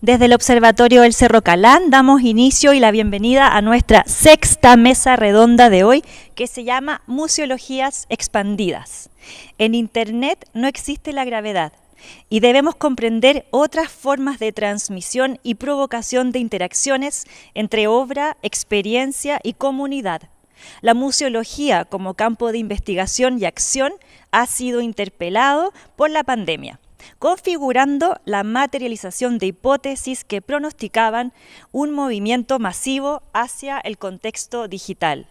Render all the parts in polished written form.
Desde el Observatorio del Cerro Calán damos inicio y la bienvenida a nuestra sexta mesa redonda de hoy, que se llama Museologías Expandidas. En Internet no existe la gravedad y debemos comprender otras formas de transmisión y provocación de interacciones entre obra, experiencia y comunidad. La museología como campo de investigación y acción ha sido interpelado por la pandemia, configurando la materialización de hipótesis que pronosticaban un movimiento masivo hacia el contexto digital.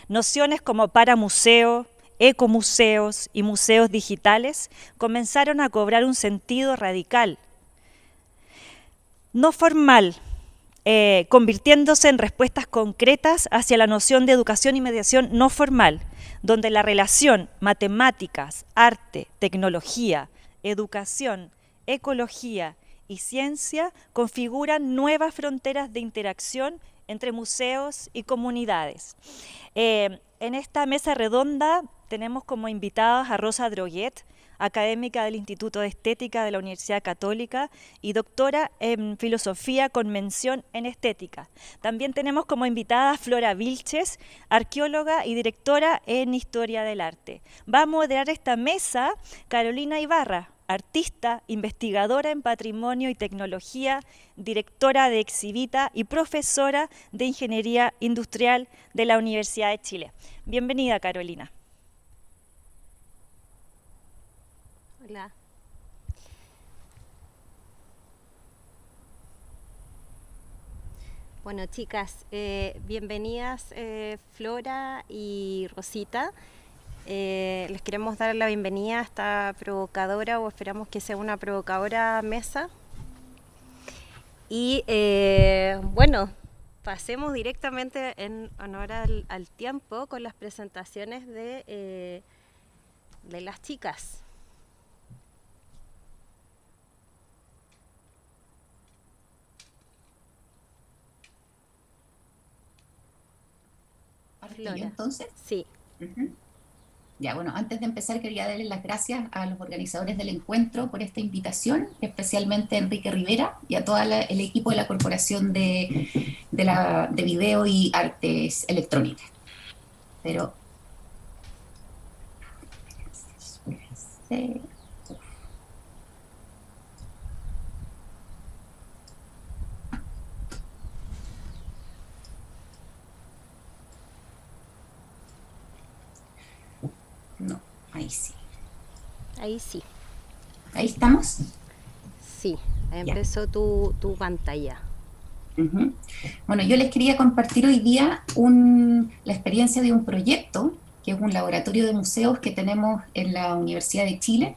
Nociones como paramuseo, ecomuseos y museos digitales comenzaron a cobrar un sentido radical, no formal, convirtiéndose en respuestas concretas hacia la noción de educación y mediación no formal, donde la relación matemáticas, arte, tecnología, educación, ecología y ciencia configuran nuevas fronteras de interacción entre museos y comunidades. En esta mesa redonda tenemos como invitadas a Rosa Droguet, académica del Instituto de Estética de la Universidad Católica y doctora en Filosofía con mención en Estética. También tenemos como invitada a Flora Vilches, arqueóloga y directora en Historia del Arte. Va a moderar esta mesa Carolina Ibarra, artista, investigadora en patrimonio y tecnología, directora de Exhibita y profesora de Ingeniería Industrial de la Universidad de Chile. Bienvenida, Carolina. Hola. Bueno, chicas, bienvenidas Flora y Rosita. Les queremos dar la bienvenida a esta provocadora, o esperamos que sea una provocadora mesa. Y bueno, pasemos directamente en honor al tiempo con las presentaciones de las chicas. ¿Yo entonces? Sí. Ya, bueno, antes de empezar quería darles las gracias a los organizadores del encuentro por esta invitación, especialmente a Enrique Rivera y a todo el equipo de la Corporación de Video y Artes Electrónicas. Pero... No, ahí sí. Ahí sí. ¿Ahí estamos? Sí, empezó tu pantalla. Bueno, yo les quería compartir hoy día la experiencia de un proyecto, que es un laboratorio de museos que tenemos en la Universidad de Chile,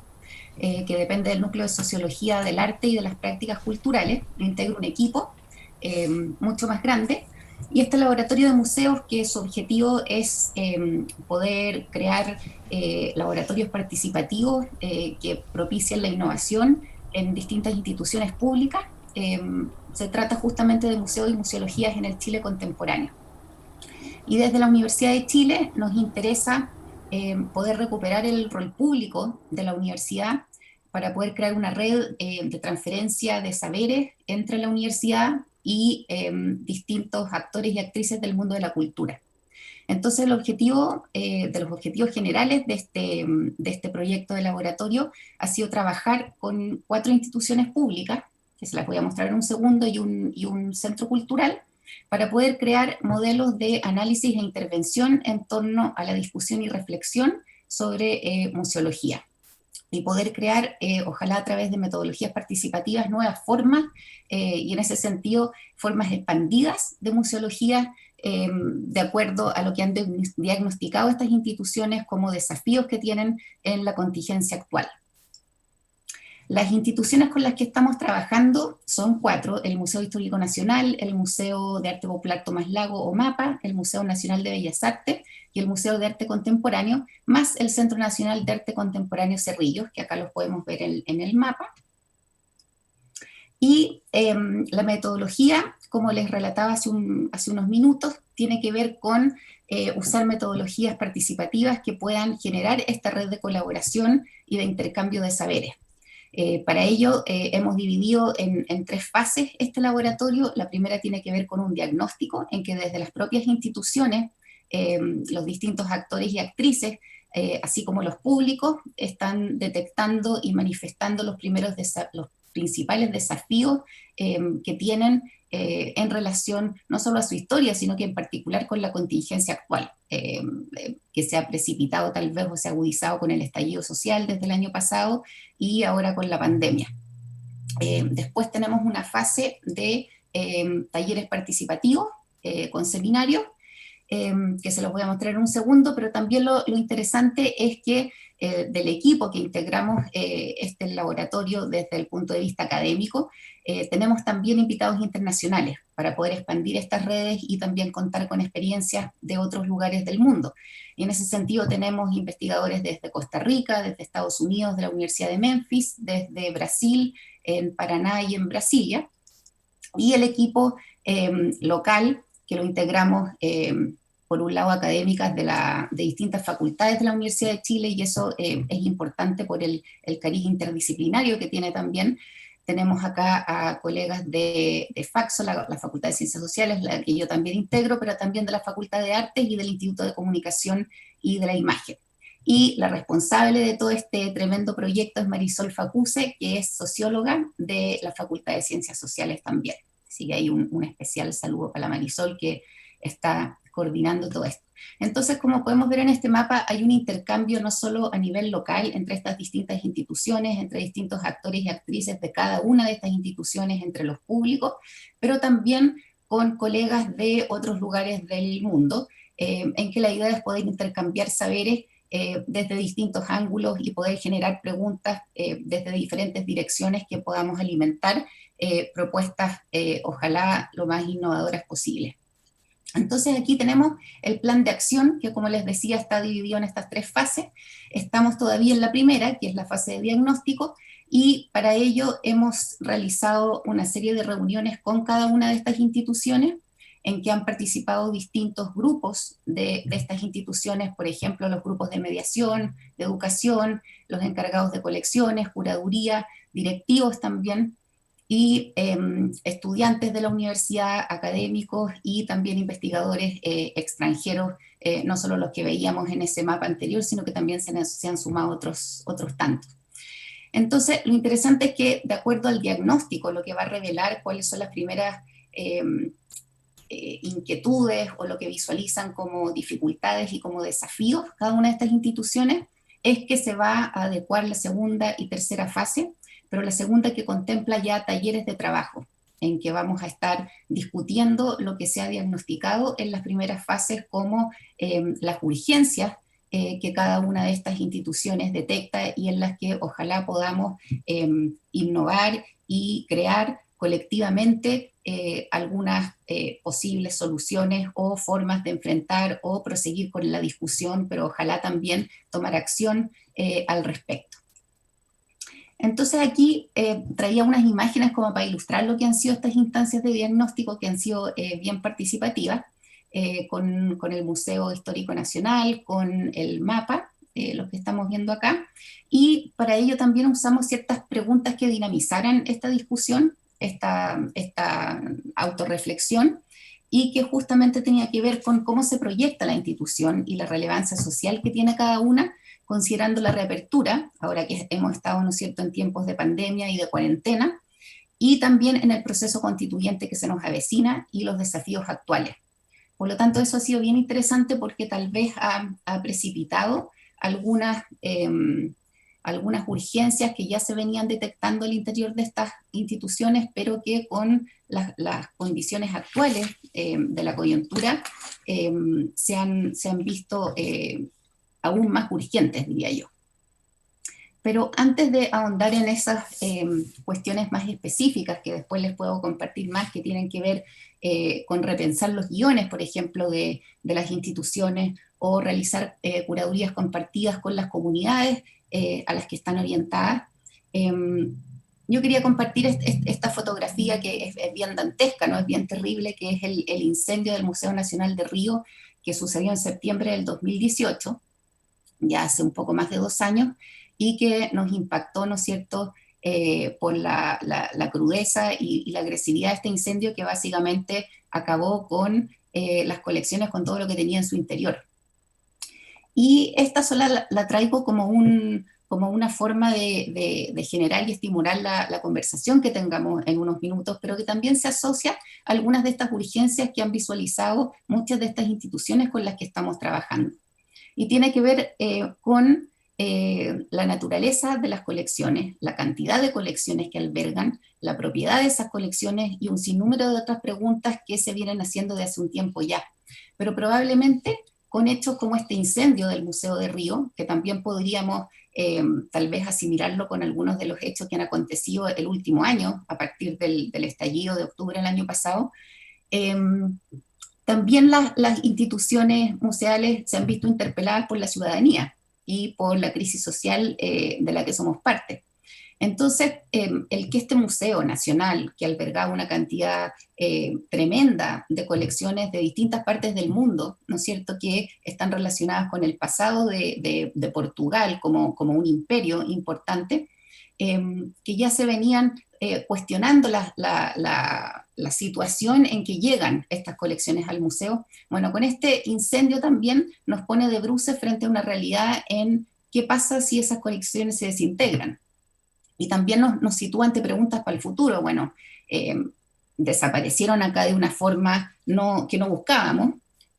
que depende del Núcleo de Sociología del Arte y de las Prácticas Culturales. Integra un equipo mucho más grande. Y este laboratorio de museos, que su objetivo es poder crear laboratorios participativos que propicien la innovación en distintas instituciones públicas. Se trata justamente de museos y museologías en el Chile contemporáneo. Y desde la Universidad de Chile nos interesa poder recuperar el rol público de la universidad para poder crear una red de transferencia de saberes entre la universidad y distintos actores y actrices del mundo de la cultura. Entonces el objetivo, de los objetivos generales de este proyecto de laboratorio ha sido trabajar con 4 instituciones públicas, que se las voy a mostrar en un segundo, y un centro cultural, para poder crear modelos de análisis e intervención en torno a la discusión y reflexión sobre museología. Y poder crear, ojalá a través de metodologías participativas, nuevas formas, y en ese sentido, formas expandidas de museología, de acuerdo a lo que han diagnosticado estas instituciones como desafíos que tienen en la contingencia actual. Las instituciones con las que estamos trabajando son 4, el Museo Histórico Nacional, el Museo de Arte Popular Tomás Lago o MAPA, el Museo Nacional de Bellas Artes y el Museo de Arte Contemporáneo, más el Centro Nacional de Arte Contemporáneo Cerrillos, que acá los podemos ver en el mapa. Y la metodología, como les relataba hace unos minutos, tiene que ver con usar metodologías participativas que puedan generar esta red de colaboración y de intercambio de saberes. Para ello hemos dividido en 3 fases este laboratorio. La primera tiene que ver con un diagnóstico en que desde las propias instituciones los distintos actores y actrices, así como los públicos, están detectando y manifestando los principales desafíos que tienen en relación no solo a su historia, sino que en particular con la contingencia actual, que se ha precipitado tal vez o se ha agudizado con el estallido social desde el año pasado y ahora con la pandemia. Después tenemos una fase de talleres participativos con seminarios, que se los voy a mostrar en un segundo, pero también lo interesante es que del equipo que integramos este laboratorio desde el punto de vista académico, tenemos también invitados internacionales para poder expandir estas redes y también contar con experiencias de otros lugares del mundo. Y en ese sentido tenemos investigadores desde Costa Rica, desde Estados Unidos, de la Universidad de Memphis, desde Brasil, en Paraná y en Brasilia, y el equipo local que lo integramos por un lado académicas de distintas facultades de la Universidad de Chile, y eso es importante por el cariz interdisciplinario que tiene también. Tenemos acá a colegas de FACSO, la Facultad de Ciencias Sociales, la que yo también integro, pero también de la Facultad de Artes y del Instituto de Comunicación y de la Imagen. Y la responsable de todo este tremendo proyecto es Marisol Facuse, que es socióloga de la Facultad de Ciencias Sociales también. Así que hay un especial saludo para la Marisol, que está coordinando todo esto. Entonces, como podemos ver en este mapa, hay un intercambio no solo a nivel local entre estas distintas instituciones, entre distintos actores y actrices de cada una de estas instituciones, entre los públicos, pero también con colegas de otros lugares del mundo, en que la idea es poder intercambiar saberes desde distintos ángulos y poder generar preguntas desde diferentes direcciones que podamos alimentar propuestas, ojalá lo más innovadoras posibles. Entonces aquí tenemos el plan de acción, que como les decía está dividido en estas 3 fases. Estamos todavía en la primera, que es la fase de diagnóstico, y para ello hemos realizado una serie de reuniones con cada una de estas instituciones, en que han participado distintos grupos de estas instituciones, por ejemplo, los grupos de mediación, de educación, los encargados de colecciones, curaduría, directivos también, y estudiantes de la universidad, académicos y también investigadores extranjeros, no solo los que veíamos en ese mapa anterior, sino que también se han sumado otros tantos. Entonces, lo interesante es que, de acuerdo al diagnóstico, lo que va a revelar cuáles son las primeras inquietudes o lo que visualizan como dificultades y como desafíos cada una de estas instituciones, es que se va a adecuar la segunda y tercera fase, pero la segunda que contempla ya talleres de trabajo, en que vamos a estar discutiendo lo que se ha diagnosticado en las primeras fases como las urgencias que cada una de estas instituciones detecta y en las que ojalá podamos innovar y crear colectivamente algunas posibles soluciones o formas de enfrentar o proseguir con la discusión, pero ojalá también tomar acción al respecto. Entonces aquí traía unas imágenes como para ilustrar lo que han sido estas instancias de diagnóstico, que han sido bien participativas, con el Museo Histórico Nacional, con el mapa, lo que estamos viendo acá, y para ello también usamos ciertas preguntas que dinamizaran esta discusión, esta autorreflexión, y que justamente tenía que ver con cómo se proyecta la institución y la relevancia social que tiene cada una, considerando la reapertura, ahora que hemos estado, ¿no es cierto?, en tiempos de pandemia y de cuarentena, y también en el proceso constituyente que se nos avecina y los desafíos actuales. Por lo tanto, eso ha sido bien interesante porque tal vez ha precipitado algunas urgencias que ya se venían detectando al interior de estas instituciones, pero que con las condiciones actuales de la coyuntura se han visto aún más urgentes, diría yo. Pero antes de ahondar en esas cuestiones más específicas, que después les puedo compartir más, que tienen que ver con repensar los guiones, por ejemplo, de las instituciones, o realizar curadurías compartidas con las comunidades a las que están orientadas, yo quería compartir esta fotografía que es bien dantesca, ¿no? Es bien terrible, que es el incendio del Museo Nacional de Río, que sucedió en septiembre del 2018, ya hace un poco más de 2 años, y que nos impactó, ¿no es cierto?, por la crudeza y la agresividad de este incendio que básicamente acabó con las colecciones, con todo lo que tenía en su interior. Y esta sola la traigo como una forma de generar y estimular la conversación que tengamos en unos minutos, pero que también se asocia a algunas de estas urgencias que han visualizado muchas de estas instituciones con las que estamos trabajando. Y tiene que ver con la naturaleza de las colecciones, la cantidad de colecciones que albergan, la propiedad de esas colecciones y un sinnúmero de otras preguntas que se vienen haciendo de hace un tiempo ya. Pero probablemente con hechos como este incendio del Museo de Río, que también podríamos tal vez asimilarlo con algunos de los hechos que han acontecido el último año, a partir del estallido de octubre del año pasado, también las instituciones museales se han visto interpeladas por la ciudadanía y por la crisis social de la que somos parte. Entonces, el que este Museo Nacional, que albergaba una cantidad tremenda de colecciones de distintas partes del mundo, ¿no es cierto?, que están relacionadas con el pasado de Portugal como un imperio importante, que ya se venían cuestionando la situación en que llegan estas colecciones al museo. Bueno, con este incendio también nos pone de bruces frente a una realidad en qué pasa si esas colecciones se desintegran. Y también nos sitúa ante preguntas para el futuro. Bueno, desaparecieron acá de una forma que no buscábamos,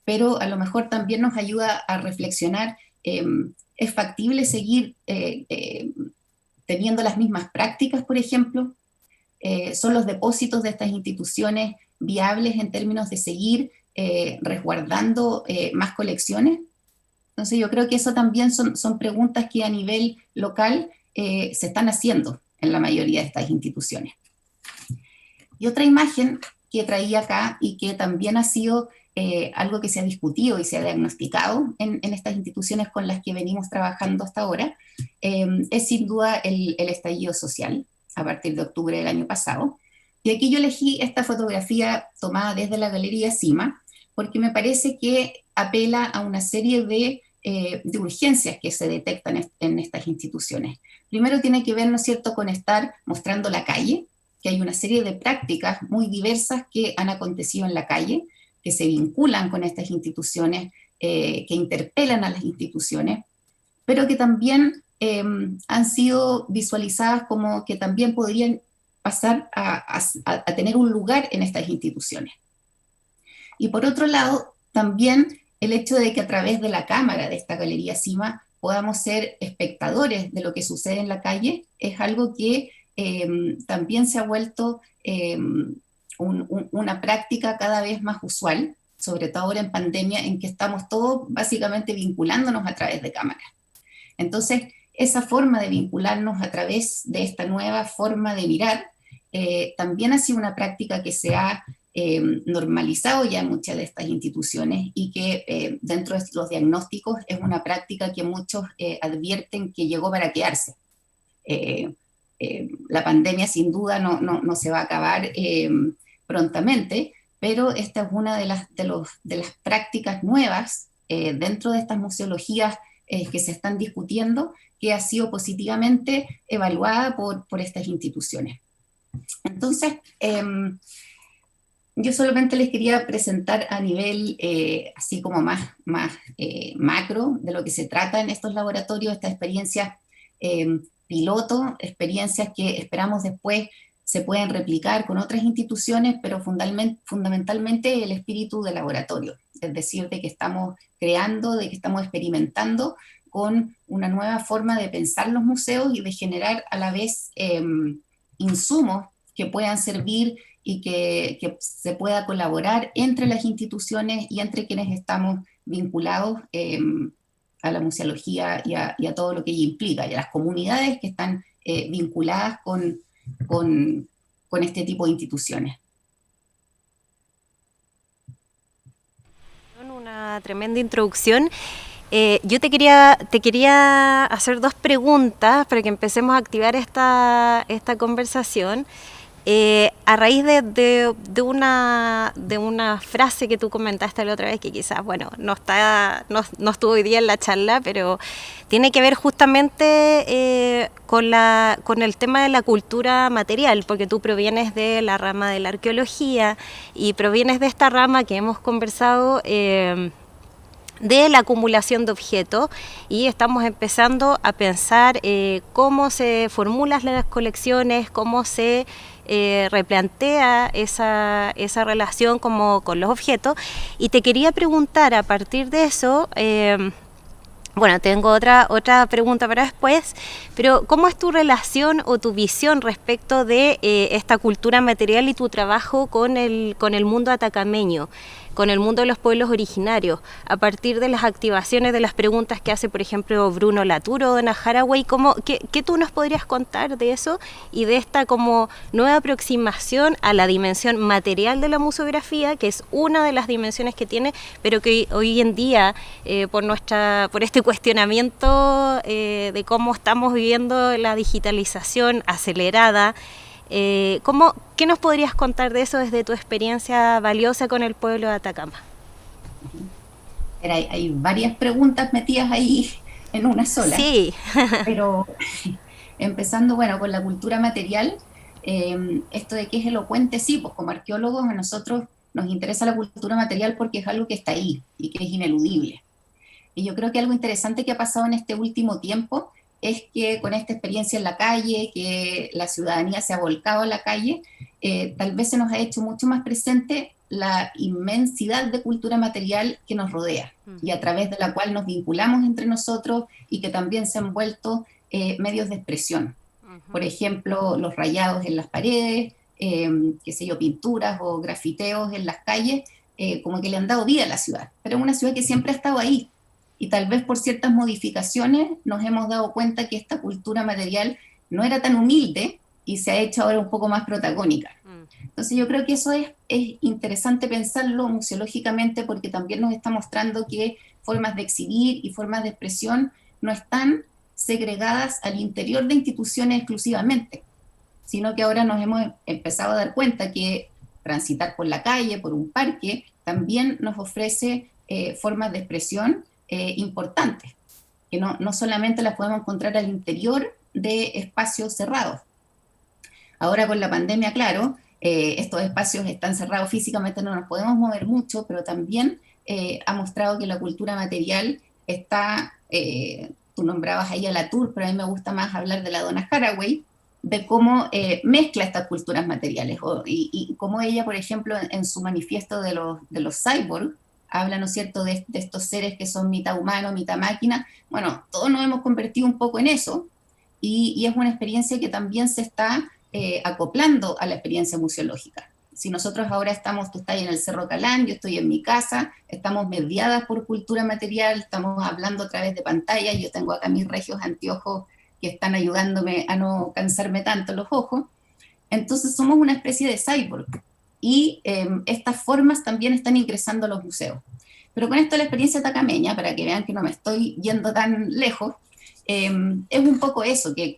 pero a lo mejor también nos ayuda a reflexionar, ¿es factible seguir teniendo las mismas prácticas, por ejemplo? ¿Son los depósitos de estas instituciones viables en términos de seguir resguardando más colecciones? Entonces yo creo que eso también son preguntas que a nivel local se están haciendo en la mayoría de estas instituciones. Y otra imagen que traía acá y que también ha sido algo que se ha discutido y se ha diagnosticado en estas instituciones con las que venimos trabajando hasta ahora, es sin duda el estallido social a partir de octubre del año pasado. Y aquí yo elegí esta fotografía tomada desde la Galería Cima, porque me parece que apela a una serie de urgencias que se detectan en estas instituciones. Primero tiene que ver, ¿no es cierto?, con estar mostrando la calle, que hay una serie de prácticas muy diversas que han acontecido en la calle, que se vinculan con estas instituciones, que interpelan a las instituciones, pero que también han sido visualizadas como que también podrían pasar a tener un lugar en estas instituciones. Y por otro lado, también el hecho de que a través de la cámara de esta Galería Cima podamos ser espectadores de lo que sucede en la calle es algo que también se ha vuelto una práctica cada vez más usual, sobre todo ahora en pandemia, en que estamos todos básicamente vinculándonos a través de cámaras. Entonces, esa forma de vincularnos a través de esta nueva forma de mirar también ha sido una práctica que se ha normalizado ya en muchas de estas instituciones y que dentro de los diagnósticos es una práctica que muchos advierten que llegó para quedarse. La pandemia sin duda no se va a acabar prontamente, pero esta es una de las prácticas nuevas dentro de estas museologías que se están discutiendo, que ha sido positivamente evaluada por estas instituciones. Entonces, yo solamente les quería presentar a nivel así como más macro de lo que se trata en estos laboratorios, estas experiencias piloto, experiencias que esperamos después se pueden replicar con otras instituciones, pero fundamentalmente el espíritu de laboratorio, es decir, de que estamos creando, de que estamos experimentando con una nueva forma de pensar los museos y de generar a la vez insumos que puedan servir y que se pueda colaborar entre las instituciones y entre quienes estamos vinculados a la museología y a todo lo que ella implica, y a las comunidades que están vinculadas con este tipo de instituciones. Una tremenda introducción. Yo te quería hacer dos preguntas para que empecemos a activar esta conversación. A raíz de una frase que tú comentaste la otra vez, que quizás, bueno, no estuvo hoy día en la charla, pero tiene que ver justamente con el tema de la cultura material, porque tú provienes de la rama de la arqueología y provienes de esta rama que hemos conversado, de la acumulación de objetos, y estamos empezando a pensar cómo se formulan las colecciones, cómo se replantea esa relación como con los objetos. Y te quería preguntar a partir de eso, bueno, tengo otra pregunta para después, pero ¿cómo es tu relación o tu visión respecto de esta cultura material y tu trabajo con el mundo atacameño, con el mundo de los pueblos originarios, a partir de las activaciones de las preguntas que hace, por ejemplo, Bruno Latour o Donna Haraway? ¿Qué tú nos podrías contar de eso y de esta como nueva aproximación a la dimensión material de la museografía, que es una de las dimensiones que tiene, pero que hoy en día, por este cuestionamiento de cómo estamos viviendo la digitalización acelerada, ¿qué nos podrías contar de eso desde tu experiencia valiosa con el pueblo de Atacama? Hay varias preguntas metidas ahí en una sola. Sí. Pero empezando, bueno, con la cultura material, esto de que es elocuente, sí, pues como arqueólogos a nosotros nos interesa la cultura material porque es algo que está ahí y que es ineludible. Y yo creo que algo interesante que ha pasado en este último tiempo es que con esta experiencia en la calle, que la ciudadanía se ha volcado a la calle, tal vez se nos ha hecho mucho más presente la inmensidad de cultura material que nos rodea y a través de la cual nos vinculamos entre nosotros y que también se han vuelto medios de expresión. Por ejemplo, los rayados en las paredes, qué sé yo, pinturas o grafiteos en las calles, como que le han dado vida a la ciudad. Pero es una ciudad que siempre ha estado ahí. Y tal vez por ciertas modificaciones nos hemos dado cuenta que esta cultura material no era tan humilde y se ha hecho ahora un poco más protagónica. Entonces yo creo que eso es interesante pensarlo museológicamente, porque también nos está mostrando que formas de exhibir y formas de expresión no están segregadas al interior de instituciones exclusivamente, sino que ahora nos hemos empezado a dar cuenta que transitar por la calle, por un parque, también nos ofrece formas de expresión importantes, que no solamente las podemos encontrar al interior de espacios cerrados. Ahora con la pandemia, claro, estos espacios están cerrados físicamente, no nos podemos mover mucho, pero también ha mostrado que la cultura material está, tú nombrabas ahí a Latour, pero a mí me gusta más hablar de la Donna Haraway, de cómo mezcla estas culturas materiales, y cómo ella, por ejemplo, en su manifiesto de los cyborgs, habla, ¿no es cierto?, de estos seres que son mitad humano, mitad máquina. Bueno, todos nos hemos convertido un poco en eso, y es una experiencia que también se está acoplando a la experiencia museológica. Si nosotros ahora estamos, tú estás en el Cerro Calán, yo estoy en mi casa, estamos mediadas por cultura material, estamos hablando a través de pantalla, yo tengo acá mis regios anteojos que están ayudándome a no cansarme tanto los ojos. Entonces somos una especie de cyborg, y estas formas también están ingresando a los museos. Pero con esto de la experiencia atacameña, para que vean que no me estoy yendo tan lejos, es un poco eso, que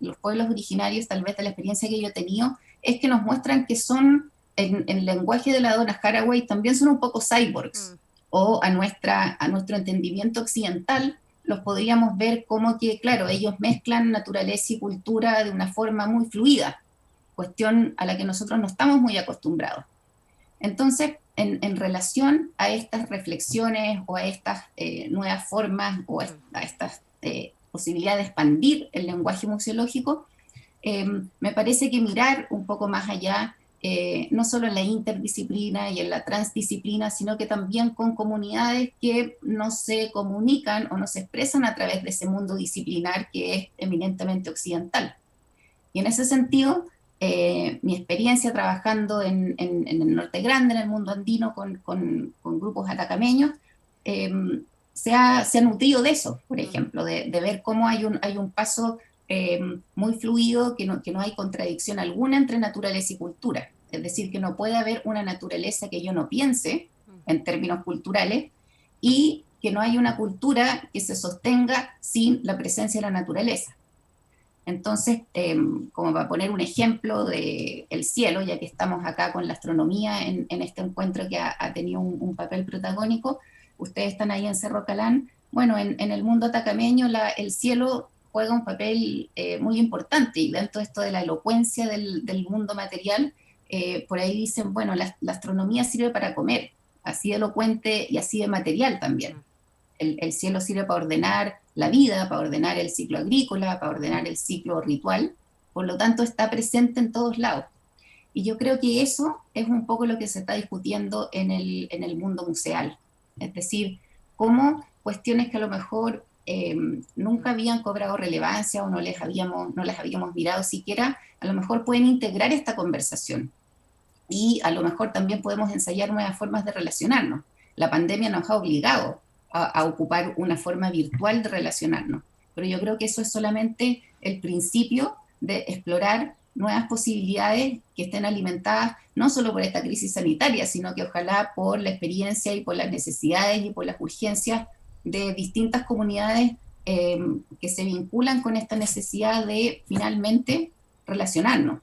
los pueblos originarios, tal vez de la experiencia que yo he tenido, es que nos muestran que son, en el lenguaje de la Donna Haraway, también son un poco cyborgs, o a nuestro entendimiento occidental, los podríamos ver como que, claro, ellos mezclan naturaleza y cultura de una forma muy fluida, cuestión a la que nosotros no estamos muy acostumbrados. Entonces, en relación a estas reflexiones o a estas nuevas formas o a estas posibilidades de expandir el lenguaje museológico, me parece que mirar un poco más allá, no solo en la interdisciplina y en la transdisciplina, sino que también con comunidades que no se comunican o no se expresan a través de ese mundo disciplinar que es eminentemente occidental. Y en ese sentido, mi experiencia trabajando en el Norte Grande, en el mundo andino, con grupos atacameños, se ha nutrido de eso, por ejemplo, de ver cómo hay un paso muy fluido, que no hay contradicción alguna entre naturaleza y cultura. Es decir, que no puede haber una naturaleza que yo no piense en términos culturales, y que no hay una cultura que se sostenga sin la presencia de la naturaleza. Entonces, como para poner un ejemplo del cielo, ya que estamos acá con la astronomía en este encuentro que ha tenido un papel protagónico, ustedes están ahí en Cerro Calán. Bueno, en el mundo atacameño el cielo juega un papel muy importante, y dentro de esto de la elocuencia del mundo material, por ahí dicen, bueno, la astronomía sirve para comer, así de elocuente y así de material también. El cielo sirve para ordenar la vida, para ordenar el ciclo agrícola, para ordenar el ciclo ritual, por lo tanto está presente en todos lados. Y yo creo que eso es un poco lo que se está discutiendo en el mundo museal, es decir, cómo cuestiones que a lo mejor nunca habían cobrado relevancia o no las habíamos mirado siquiera, a lo mejor pueden integrar esta conversación. Y a lo mejor también podemos ensayar nuevas formas de relacionarnos. La pandemia nos ha obligado a ocupar una forma virtual de relacionarnos, pero yo creo que eso es solamente el principio de explorar nuevas posibilidades que estén alimentadas no solo por esta crisis sanitaria, sino que ojalá por la experiencia y por las necesidades y por las urgencias de distintas comunidades que se vinculan con esta necesidad de finalmente relacionarnos.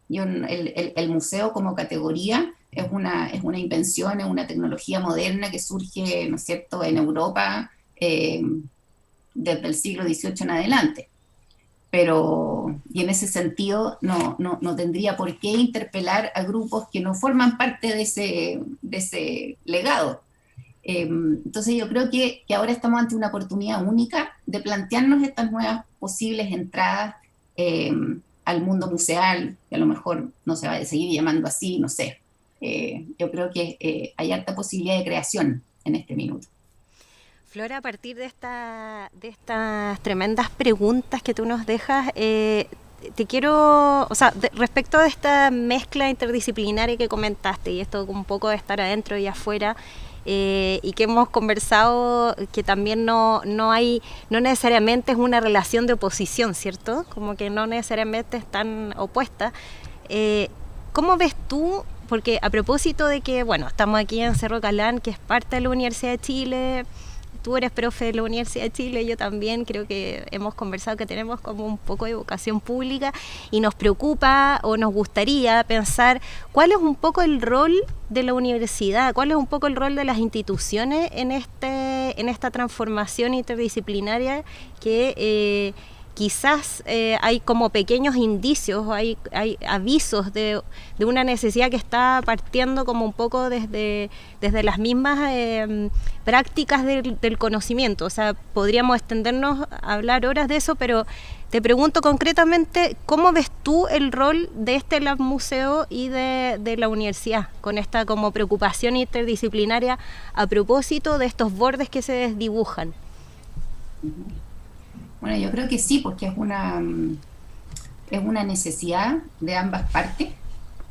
El museo como categoría es una invención, es una tecnología moderna que surge, ¿no es cierto?, en Europa desde el siglo XVIII en adelante. Y en ese sentido no tendría por qué interpelar a grupos que no forman parte de ese legado. Entonces yo creo que ahora estamos ante una oportunidad única de plantearnos estas nuevas posibles entradas al mundo museal, que a lo mejor no se va a seguir llamando así, no sé. Yo creo que hay harta posibilidad de creación en este minuto. Flora, a partir de estas tremendas preguntas que tú nos dejas, te quiero, respecto de esta mezcla interdisciplinaria que comentaste, y esto un poco de estar adentro y afuera, y que hemos conversado que también no necesariamente es una relación de oposición, ¿cierto? Como que no necesariamente están opuestas. ¿Cómo ves tú? Porque a propósito de que, bueno, estamos aquí en Cerro Calán, que es parte de la Universidad de Chile, tú eres profe de la Universidad de Chile, yo también, creo que hemos conversado que tenemos como un poco de vocación pública y nos preocupa o nos gustaría pensar cuál es un poco el rol de la universidad, cuál es un poco el rol de las instituciones en esta transformación interdisciplinaria que quizás hay como pequeños indicios, hay avisos de una necesidad que está partiendo como un poco desde las mismas prácticas del conocimiento. O sea, podríamos extendernos a hablar horas de eso, pero te pregunto concretamente, ¿cómo ves tú el rol de este Lab Museo y de la universidad con esta como preocupación interdisciplinaria a propósito de estos bordes que se desdibujan? Bueno, yo creo que sí, porque es una necesidad de ambas partes,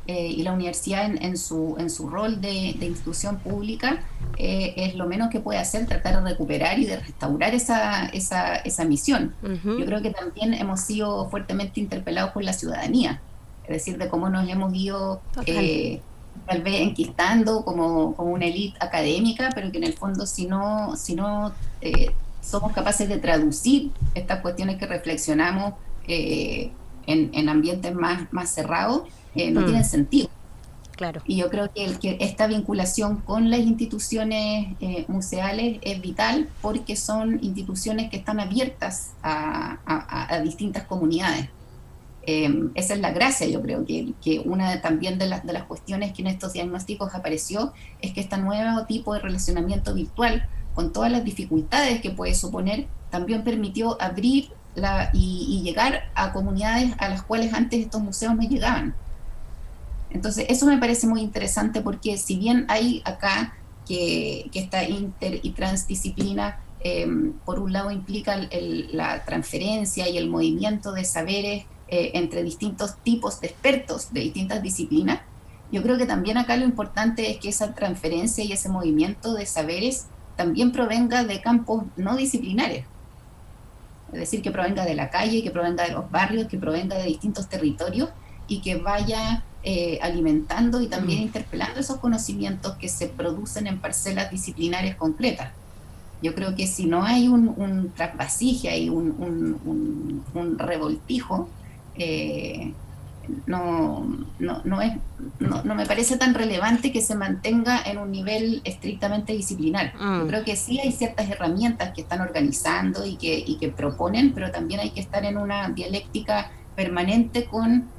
y la universidad en su rol de institución pública es lo menos que puede hacer, tratar de recuperar y de restaurar esa misión. Uh-huh. Yo creo que también hemos sido fuertemente interpelados por la ciudadanía, es decir, de cómo nos hemos ido tal vez enquistando como una élite académica, pero que en el fondo si no somos capaces de traducir estas cuestiones que reflexionamos en ambientes más cerrados, no tienen sentido. Claro. Y yo creo que esta vinculación con las instituciones museales es vital, porque son instituciones que están abiertas a distintas comunidades. Esa es la gracia, yo creo, que una también de las cuestiones que en estos diagnósticos apareció es que este nuevo tipo de relacionamiento virtual, con todas las dificultades que puede suponer, también permitió abrir y llegar a comunidades a las cuales antes estos museos no llegaban. Entonces, eso me parece muy interesante, porque si bien hay acá que esta inter y transdisciplina, por un lado implica la transferencia y el movimiento de saberes entre distintos tipos de expertos de distintas disciplinas, yo creo que también acá lo importante es que esa transferencia y ese movimiento de saberes también provenga de campos no disciplinares, es decir, que provenga de la calle, que provenga de los barrios, que provenga de distintos territorios, y que vaya alimentando y también interpelando esos conocimientos que se producen en parcelas disciplinarias concretas. Yo creo que si no hay un trasvasije y un revoltijo, no, no me parece tan relevante que se mantenga en un nivel estrictamente disciplinar. Yo creo que sí hay ciertas herramientas que están organizando y que proponen, pero también hay que estar en una dialéctica permanente con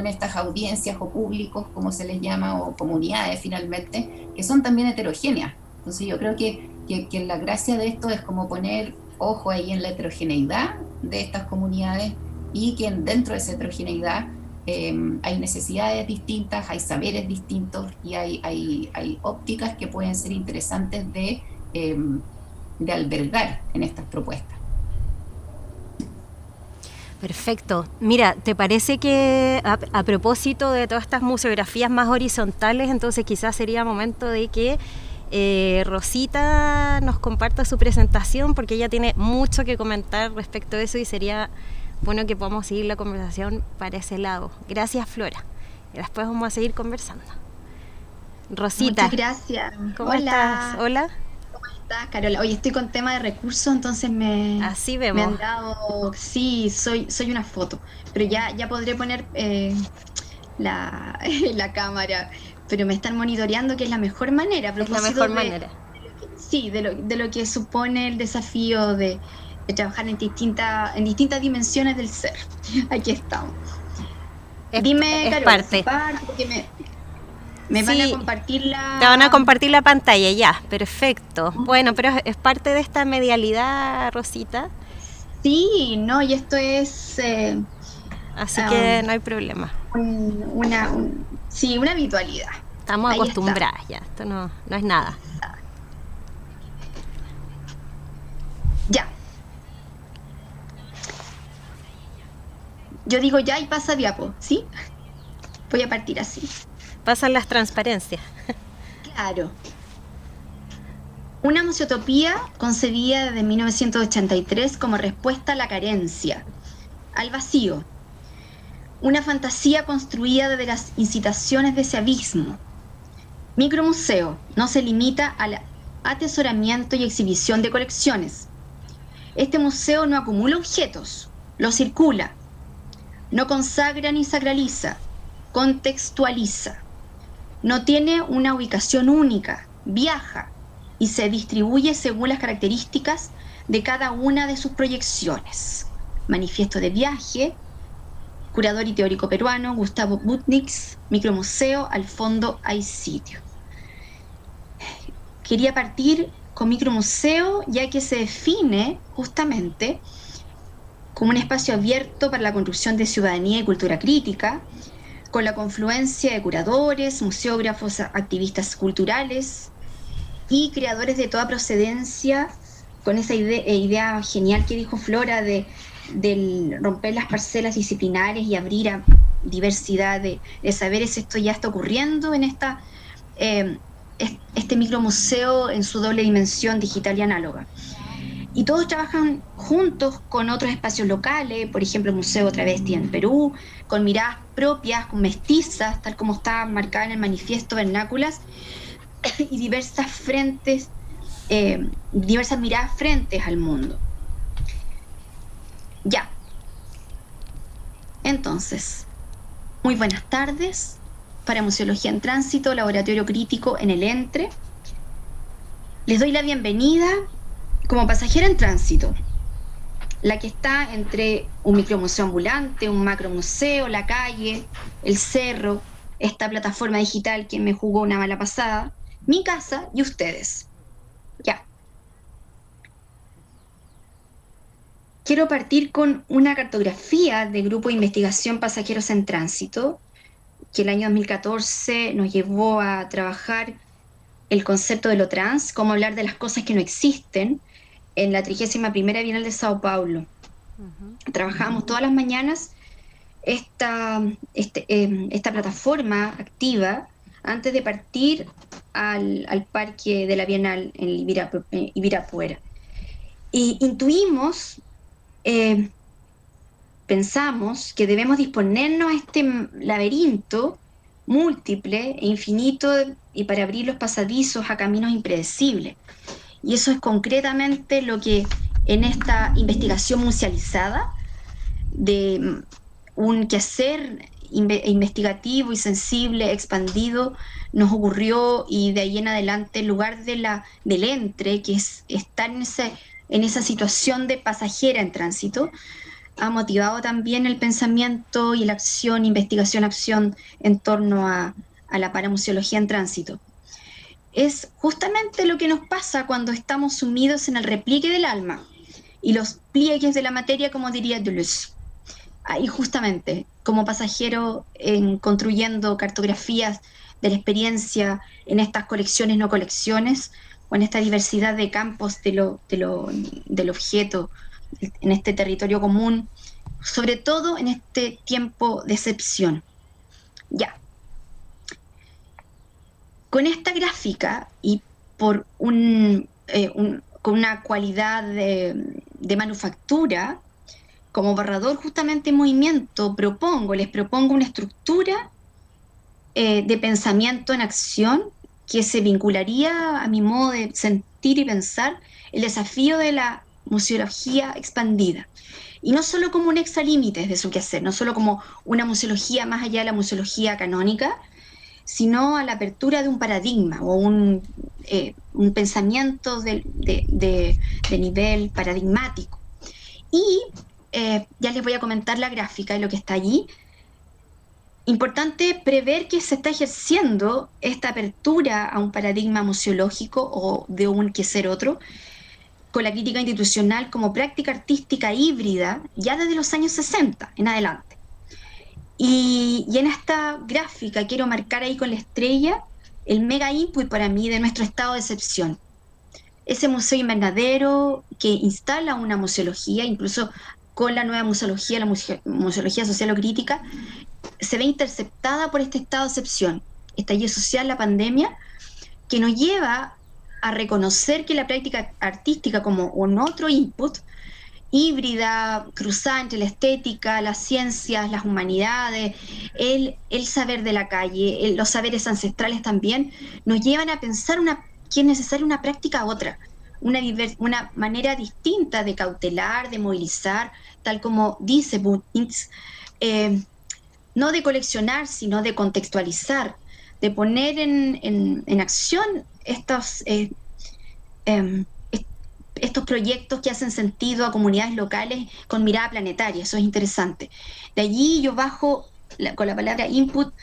estas audiencias o públicos, como se les llama, o comunidades finalmente, que son también heterogéneas. Entonces yo creo que la gracia de esto es como poner ojo ahí en la heterogeneidad de estas comunidades y que dentro de esa heterogeneidad hay necesidades distintas, hay saberes distintos y hay ópticas que pueden ser interesantes de albergar en estas propuestas. Perfecto. Mira, ¿te parece que a propósito de todas estas museografías más horizontales, entonces quizás sería momento de que Rosita nos comparta su presentación, porque ella tiene mucho que comentar respecto de eso y sería bueno que podamos seguir la conversación para ese lado. Gracias, Flora. Y después vamos a seguir conversando. Rosita. Muchas gracias. ¿Cómo estás? Hola. ¿Cómo estás, Carola? Hoy estoy con tema de recursos, entonces Así vemos. me han dado... Sí, soy una foto, pero ya podré poner la cámara, pero me están monitoreando, que es la mejor manera. Es la mejor manera. Sí, de lo que supone el desafío de trabajar en distintas dimensiones del ser. Aquí estamos. Dime, Carola, porque me van a compartir Te van a compartir la pantalla, ya, perfecto. Bueno, pero es parte de esta medialidad, Rosita. Sí, no, y esto es... así que no hay problema. Una habitualidad. Estamos acostumbradas ya, esto no es nada. Ya. Yo digo ya y pasa diapo, ¿sí? Voy a partir así. Pasan las transparencias. Claro. Una museotopía concebida desde 1983 como respuesta a la carencia, al vacío. Una fantasía construida desde las incitaciones de ese abismo. Micromuseo no se limita al atesoramiento y exhibición de colecciones. Este museo no acumula objetos, los circula. No consagra ni sacraliza, contextualiza. No tiene una ubicación única, viaja y se distribuye según las características de cada una de sus proyecciones. Manifiesto de viaje, curador y teórico peruano, Gustavo Butnix, Micromuseo, al fondo hay sitio. Quería partir con Micromuseo, ya que se define justamente como un espacio abierto para la construcción de ciudadanía y cultura crítica, con la confluencia de curadores, museógrafos, activistas culturales y creadores de toda procedencia, con esa idea genial que dijo Flora de romper las parcelas disciplinares y abrir a diversidad de saberes. Esto ya está ocurriendo en este micromuseo en su doble dimensión digital y análoga. Y todos trabajan juntos con otros espacios locales, por ejemplo, el Museo Travesti en Perú, con miradas propias, con mestizas, tal como está marcada en el manifiesto Vernáculas, y diversas miradas frentes al mundo. Ya. Entonces, muy buenas tardes para Museología en Tránsito, Laboratorio Crítico en el Entre. Les doy la bienvenida como pasajera en tránsito, la que está entre un micromuseo ambulante, un macromuseo, la calle, el cerro, esta plataforma digital que me jugó una mala pasada, mi casa y ustedes. Ya. Quiero partir con una cartografía del Grupo de Investigación Pasajeros en Tránsito, que el año 2014 nos llevó a trabajar el concepto de lo trans, cómo hablar de las cosas que no existen, en la 31ª Bienal de Sao Paulo. Trabajábamos todas las mañanas esta plataforma activa antes de partir al parque de la Bienal en Ibirapuera. Y intuimos, pensamos que debemos disponernos a este laberinto múltiple e infinito y para abrir los pasadizos a caminos impredecibles. y eso es concretamente lo que en esta investigación musealizada de un quehacer investigativo y sensible, expandido, nos ocurrió, y de ahí en adelante, en lugar del entre, que es estar en esa situación de pasajera en tránsito, ha motivado también el pensamiento y la acción, investigación-acción en torno a la paramuseología en tránsito. Es justamente lo que nos pasa cuando estamos sumidos en el repliegue del alma y los pliegues de la materia, como diría Deleuze. Ahí justamente, como pasajero, construyendo cartografías de la experiencia en estas colecciones, no colecciones, o en esta diversidad de campos del objeto, en este territorio común, sobre todo en este tiempo de excepción. Ya. Con esta gráfica y por con una cualidad de manufactura, como borrador justamente en movimiento, les propongo una estructura de pensamiento en acción que se vincularía, a mi modo de sentir y pensar, el desafío de la museología expandida. Y no solo como un exalímites de su quehacer, no solo como una museología más allá de la museología canónica, sino a la apertura de un paradigma o un pensamiento de nivel paradigmático. Y ya les voy a comentar la gráfica y lo que está allí. Importante prever que se está ejerciendo esta apertura a un paradigma museológico o de un quehacer otro, con la crítica institucional como práctica artística híbrida ya desde los años 60 en adelante. Y en esta gráfica quiero marcar ahí con la estrella el mega input para mí de nuestro estado de excepción. Ese museo invernadero que instala una museología, incluso con la nueva museología, la museología social-crítica, se ve interceptada por este estado de excepción, estallido social, la pandemia, que nos lleva a reconocer que la práctica artística como un otro input, híbrida, cruzada entre la estética, las ciencias, las humanidades, el saber de la calle, los saberes ancestrales también, nos llevan a pensar que es necesaria una práctica a otra, una manera distinta de cautelar, de movilizar, tal como dice Buntings, no de coleccionar, sino de contextualizar, de poner en acción estos proyectos que hacen sentido a comunidades locales con mirada planetaria. Eso es interesante. De allí yo bajo con la palabra input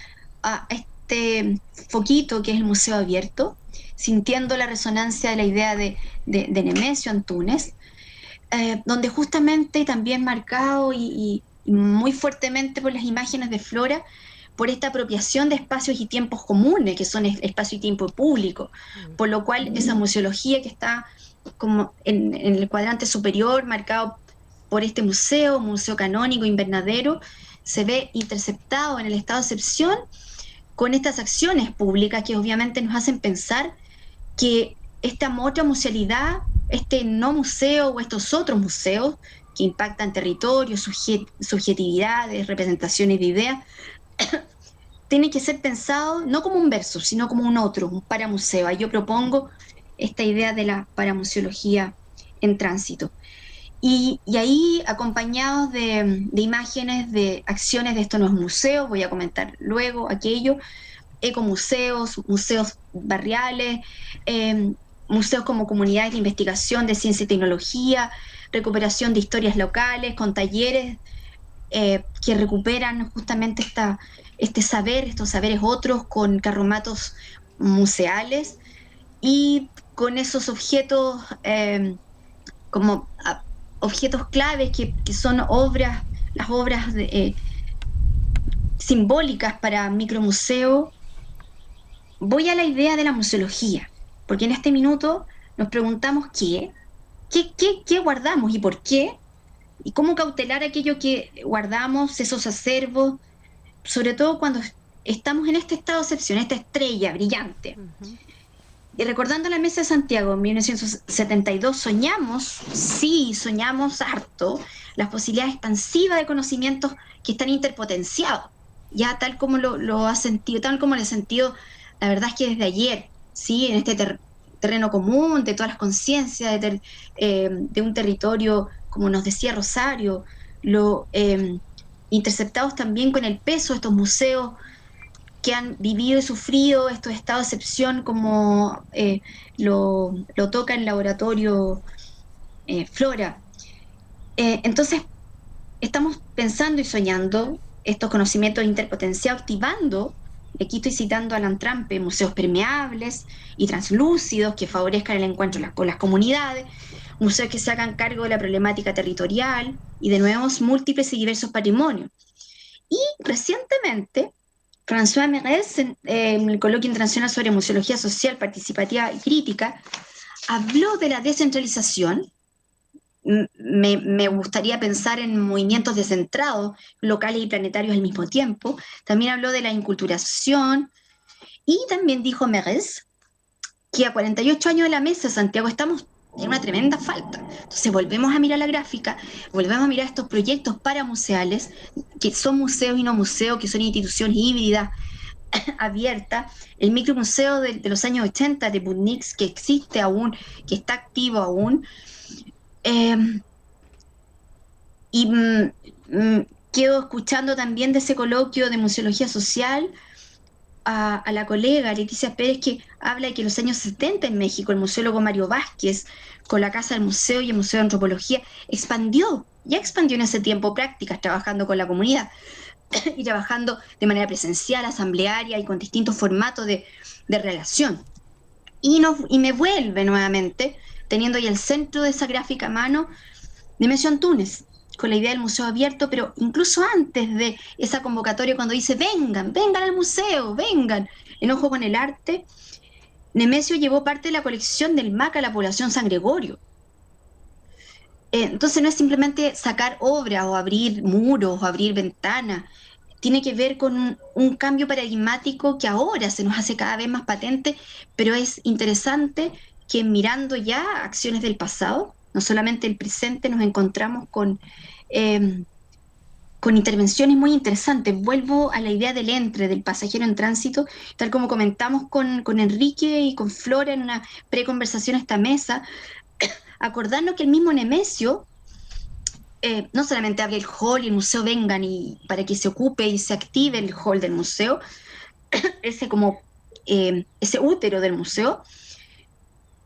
a este foquito que es el Museo Abierto, sintiendo la resonancia de la idea de Nemesio Antunes, donde justamente también marcado y muy fuertemente por las imágenes de Flora, por esta apropiación de espacios y tiempos comunes, que son espacio y tiempo público, por lo cual esa museología que está como en el cuadrante superior, marcado por este museo canónico invernadero, se ve interceptado en el estado de excepción con estas acciones públicas que obviamente nos hacen pensar que esta otra musealidad, este no museo o estos otros museos que impactan territorios, subjetividades, representaciones de ideas, tiene que ser pensado no como un versus, sino como un otro, un paramuseo. Yo propongo esta idea de la paramuseología en tránsito. Y ahí, acompañados de imágenes de acciones de estos nuevos museos, voy a comentar luego aquello, ecomuseos, museos barriales, museos como comunidades de investigación de ciencia y tecnología, recuperación de historias locales, con talleres que recuperan justamente estos saberes otros, con carromatos museales y con esos objetos como objetos claves que son obras, las obras simbólicas para micromuseo. Voy a la idea de la museología, porque en este minuto nos preguntamos qué guardamos y por qué, y cómo cautelar aquello que guardamos, esos acervos, sobre todo cuando estamos en este estado de excepción, esta estrella brillante. Y recordando la Mesa de Santiago en 1972, soñamos harto las posibilidades expansivas de conocimientos que están interpotenciados, ya tal como lo ha sentido, tal como lo he sentido, la verdad es que desde ayer, ¿sí? En este terreno común, de todas las conciencias, de un territorio, como nos decía Rosario, interceptados también con el peso de estos museos que han vivido y sufrido estos estados de excepción, como lo toca el laboratorio Flora. Entonces, estamos pensando y soñando estos conocimientos interpotenciados, activando, aquí estoy citando a Alan Trampe, museos permeables y translúcidos que favorezcan el encuentro con las comunidades, museos que se hagan cargo de la problemática territorial y de nuevos múltiples y diversos patrimonios. Y recientemente, François Mérez, en el Coloquio Internacional sobre Museología Social, Participativa y Crítica, habló de la descentralización. Me gustaría pensar en movimientos descentrados, locales y planetarios al mismo tiempo. También habló de la inculturación y también dijo Mérez que a 48 años de la mesa de Santiago estamos en una tremenda falta. Entonces volvemos a mirar la gráfica, volvemos a mirar estos proyectos paramuseales, que son museos y no museos, que son instituciones híbridas, abiertas. El micromuseo de los años 80 de Budnitz, que existe aún, que está activo aún. Quedo escuchando también de ese coloquio de museología social a la colega Leticia Pérez, que habla de que en los años 70 en México el museólogo Mario Vázquez, con la Casa del Museo y el Museo de Antropología, expandió en ese tiempo prácticas trabajando con la comunidad y trabajando de manera presencial, asamblearia y con distintos formatos de relación. Y me vuelve nuevamente, teniendo ahí el centro de esa gráfica a mano, Nemesio Antunes, con la idea del museo abierto, pero incluso antes de esa convocatoria, cuando dice vengan al museo, vengan, enojo con el arte, Nemesio llevó parte de la colección del MAC a la población San Gregorio. Entonces no es simplemente sacar obras o abrir muros o abrir ventanas, tiene que ver con un cambio paradigmático que ahora se nos hace cada vez más patente, pero es interesante que mirando ya acciones del pasado, no solamente el presente, nos encontramos con intervenciones muy interesantes. Vuelvo a la idea del entre, del pasajero en tránsito, tal como comentamos con Enrique y con Flora en una preconversación a esta mesa, acordarnos que el mismo Nemesio no solamente abre el hall y el museo vengan y para que se ocupe y se active el hall del museo, ese útero del museo,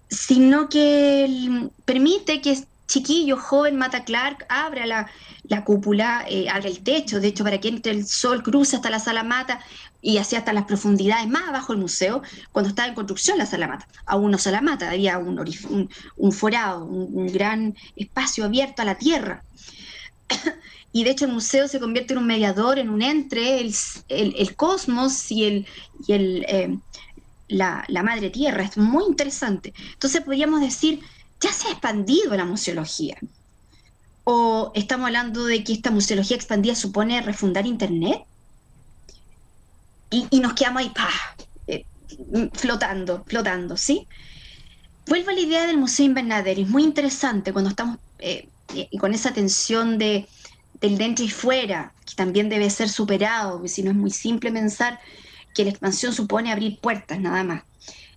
sino que permite que chiquillo, joven, Mata Clark, abra la cúpula, abra el techo, de hecho, para que entre el sol, cruce hasta la Sala Mata y así hasta las profundidades más abajo del museo, cuando estaba en construcción la Sala Mata. Aún no Sala Mata, había un forado, un gran espacio abierto a la tierra. Y de hecho el museo se convierte en un mediador, en un entre el cosmos y la madre tierra. Es muy interesante. Entonces podríamos decir, ya se ha expandido la museología. ¿O estamos hablando de que esta museología expandida supone refundar Internet? Y nos quedamos ahí, flotando, ¿sí? Vuelvo a la idea del Museo Invernadero. Es muy interesante cuando estamos con esa tensión del dentro y fuera, que también debe ser superado, porque si no es muy simple pensar que la expansión supone abrir puertas, nada más.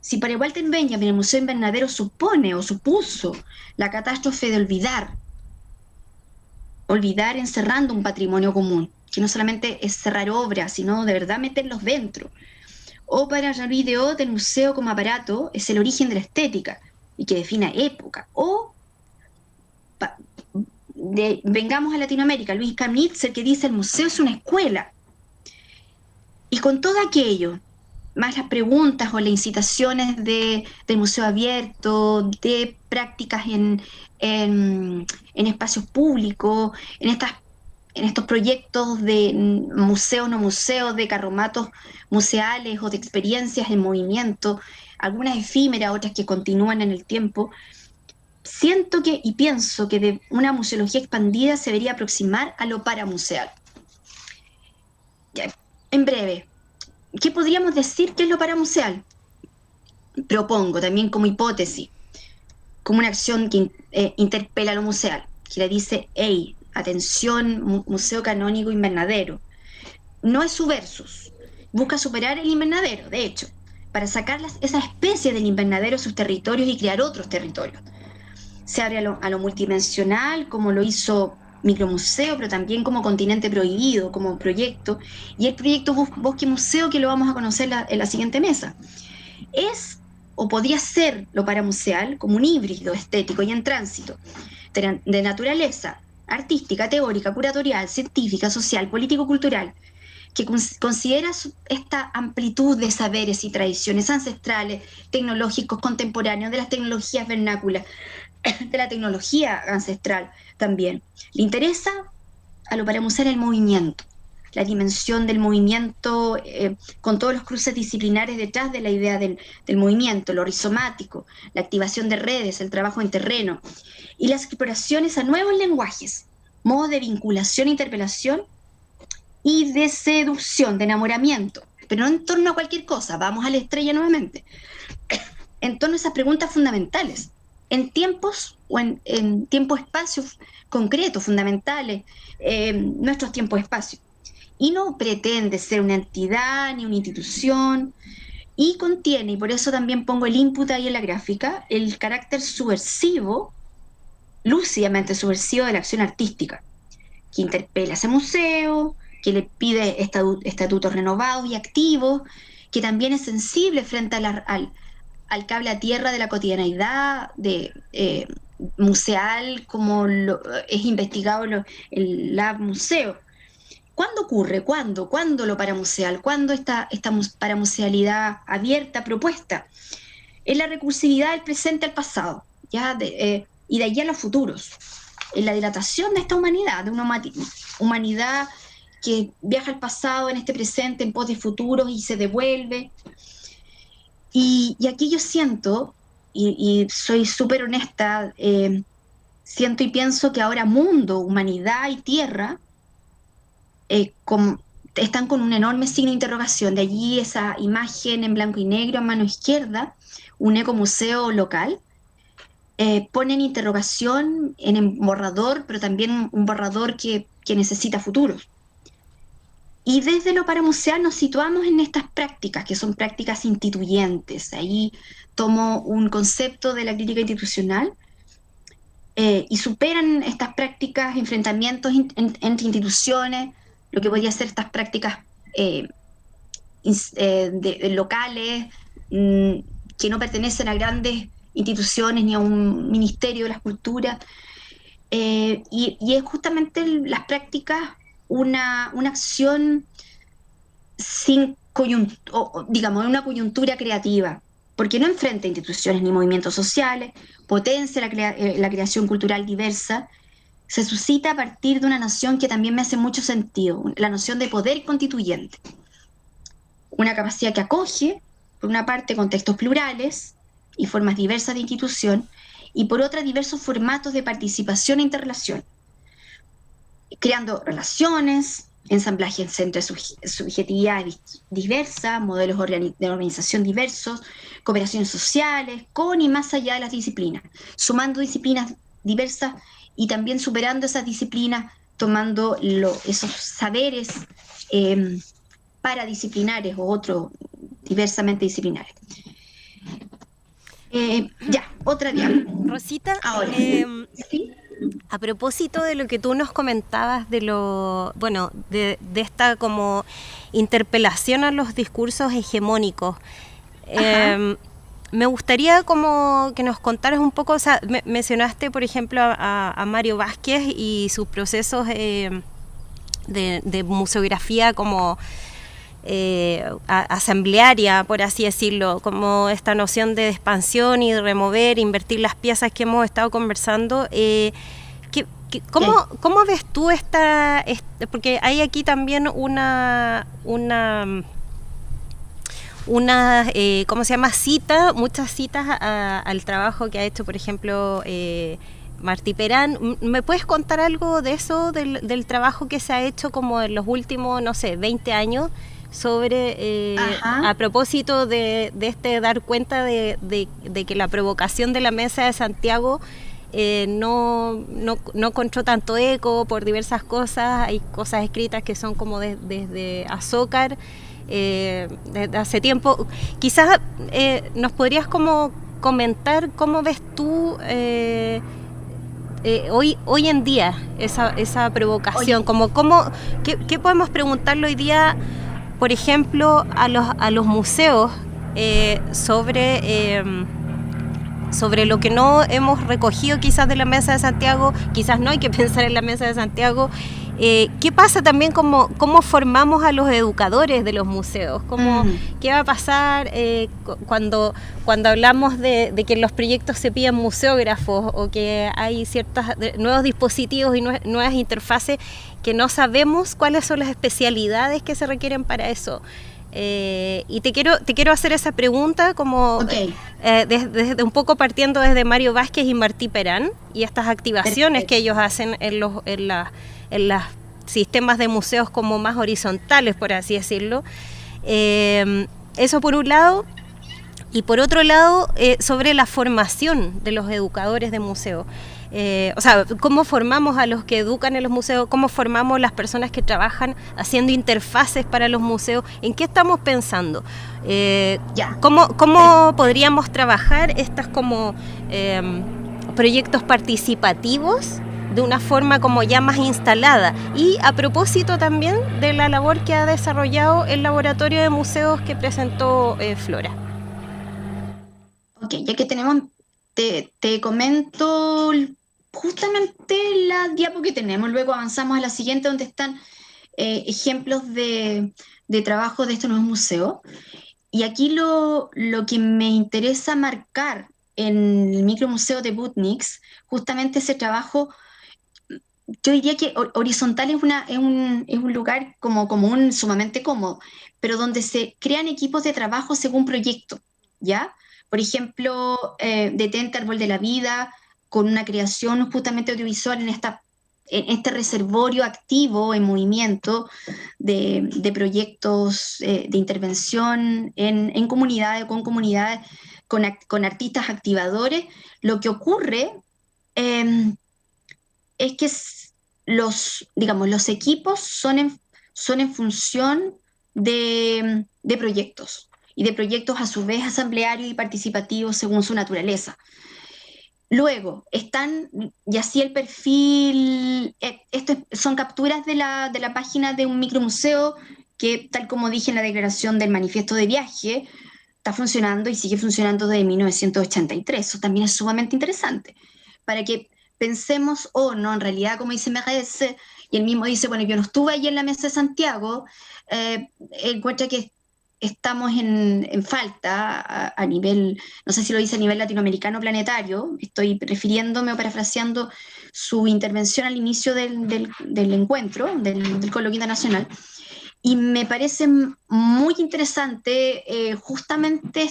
Si para Walter Benjamin el Museo Invernadero supone o supuso la catástrofe de olvidar encerrando un patrimonio común, que no solamente es cerrar obras, sino de verdad meterlos dentro. O para Jean-Louis Deotte el museo como aparato es el origen de la estética y que defina época. O vengamos a Latinoamérica, Luis Kamnitzer, que dice el museo es una escuela. Y con todo aquello, más las preguntas o las incitaciones del museo abierto, de prácticas en espacios públicos, en estos proyectos de museos, no museos, de carromatos museales o de experiencias en movimiento, algunas efímeras, otras que continúan en el tiempo, siento que y pienso que de una museología expandida se debería aproximar a lo paramuseal. En breve, ¿qué podríamos decir que es lo paramuseal? Propongo también como hipótesis, como una acción que interpela a lo museal, que le dice, hey, atención, museo canónico invernadero. No es su versus, busca superar el invernadero, de hecho, para sacar esas especies del invernadero a sus territorios y crear otros territorios. Se abre a lo multidimensional, como lo hizo Micromuseo, pero también como Continente Prohibido, como proyecto, y el proyecto Bosque Museo, que lo vamos a conocer en la siguiente mesa. Es, o podría ser, lo paramuseal como un híbrido estético y en tránsito, de naturaleza artística, teórica, curatorial, científica, social, político-cultural, que considera esta amplitud de saberes y tradiciones ancestrales, tecnológicos, contemporáneos, de las tecnologías vernáculas, de la tecnología ancestral también. Le interesa a lo paramuseal el movimiento, la dimensión del movimiento, con todos los cruces disciplinares detrás de la idea del movimiento, lo rizomático, la activación de redes, el trabajo en terreno, y las exploraciones a nuevos lenguajes, modos de vinculación e interpelación y de seducción, de enamoramiento, pero no en torno a cualquier cosa, vamos a la estrella nuevamente, en torno a esas preguntas fundamentales, en tiempos o en tiempo-espacios concretos, fundamentales, nuestros tiempos-espacios. Y no pretende ser una entidad ni una institución, y contiene, y por eso también pongo el input ahí en la gráfica, el carácter subversivo, lúcidamente subversivo de la acción artística, que interpela a ese museo, que le pide estatutos renovados y activos, que también es sensible frente al cable a tierra de la cotidianeidad museal, como es investigado el Lab Museo. ¿Cuándo ocurre? ¿Cuándo lo paramuseal? ¿Cuándo esta paramusealidad abierta, propuesta? Es la recursividad del presente al pasado, y de allí a los futuros. En la dilatación de esta humanidad, de una humanidad que viaja al pasado en este presente en pos de futuros y se devuelve. Y aquí yo siento, y soy súper honesta, siento y pienso que ahora mundo, humanidad y tierra están con un enorme signo de interrogación. De allí esa imagen en blanco y negro a mano izquierda, un ecomuseo local, pone en interrogación en el borrador, pero también un borrador que necesita futuros. Y desde lo paramuseal nos situamos en estas prácticas, que son prácticas instituyentes. Ahí tomo un concepto de la crítica institucional y superan estas prácticas, enfrentamientos entre instituciones, lo que podría ser estas prácticas locales, que no pertenecen a grandes instituciones ni a un ministerio de las culturas, y es justamente las prácticas una acción sin digamos, una coyuntura creativa, porque no enfrenta instituciones ni movimientos sociales, potencia la creación cultural diversa, se suscita a partir de una noción que también me hace mucho sentido, la noción de poder constituyente, una capacidad que acoge, por una parte, contextos plurales y formas diversas de institución, y por otra, diversos formatos de participación e interrelación, creando relaciones, ensamblajes entre subjetividades diversas, modelos de organización diversos, cooperaciones sociales, con y más allá de las disciplinas, sumando disciplinas diversas y también superando esas disciplinas, tomando esos saberes paradisciplinares o otros diversamente disciplinares. Otra diapositiva. Rosita, ahora. ¿Sí? A propósito de lo que tú nos comentabas de esta como interpelación a los discursos hegemónicos, me gustaría como que nos contaras un poco, o sea, mencionaste por ejemplo a Mario Vázquez y sus procesos de museografía como asamblearia, por así decirlo, como esta noción de expansión y de remover, invertir las piezas que hemos estado conversando. ¿Cómo ves tú esta, porque hay aquí también una ¿cómo se llama? Muchas citas al trabajo que ha hecho, por ejemplo, Martí Perán. ¿Me puedes contar algo de eso, del trabajo que se ha hecho como en los últimos, 20 años, sobre, a propósito de dar cuenta de que la provocación de la Mesa de Santiago no encontró tanto eco por diversas cosas? Hay cosas escritas que son como desde Azócar, desde hace tiempo. Quizás nos podrías como comentar cómo ves tú hoy en día esa provocación, ¿qué podemos preguntarle hoy día, por ejemplo, a los museos sobre lo que no hemos recogido quizás de la Mesa de Santiago? Quizás no hay que pensar en la Mesa de Santiago. ¿Qué pasa también cómo formamos a los educadores de los museos? ¿Qué va a pasar cuando hablamos de que en los proyectos se piden museógrafos o que hay ciertos nuevos dispositivos y nuevas interfaces que no sabemos cuáles son las especialidades que se requieren para eso? Y te quiero hacer esa pregunta desde un poco partiendo desde Mario Vázquez y Martí Perán y estas activaciones que ellos hacen en los sistemas de museos como más horizontales, por así decirlo. Eso por un lado. Y por otro lado, sobre la formación de los educadores de museos. Cómo formamos a los que educan en los museos, cómo formamos las personas que trabajan haciendo interfaces para los museos, ¿en qué estamos pensando? ¿Cómo podríamos trabajar estas como proyectos participativos de una forma como ya más instalada? Y a propósito también de la labor que ha desarrollado el laboratorio de museos que presentó Flora. Ok, ya que tenemos, te comento justamente la diapo que tenemos, luego avanzamos a la siguiente donde están ejemplos de trabajo de estos nuevos museos. Y aquí lo que me interesa marcar en el micromuseo de Butniks, justamente ese trabajo, yo diría que horizontal es un lugar como común, sumamente cómodo, pero donde se crean equipos de trabajo según proyecto, ¿ya? Por ejemplo, Detente Árbol de la Vida, con una creación justamente audiovisual en este reservorio activo en movimiento de proyectos de intervención en comunidades, con artistas activadores. Lo que ocurre es que los equipos son en función de proyectos, y de proyectos a su vez asamblearios y participativos según su naturaleza. Luego, y así el perfil, son capturas de la página de un micromuseo que, tal como dije en la declaración del manifiesto de viaje, está funcionando y sigue funcionando desde 1983. Eso también es sumamente interesante, para que pensemos, no, en realidad, como dice Merez, y él mismo dice, bueno, yo no estuve ahí en la Mesa de Santiago, encuentra que estamos en falta a nivel, no sé si lo dice a nivel latinoamericano planetario, estoy refiriéndome o parafraseando su intervención al inicio del encuentro, del Coloquio Internacional, y me parece muy interesante justamente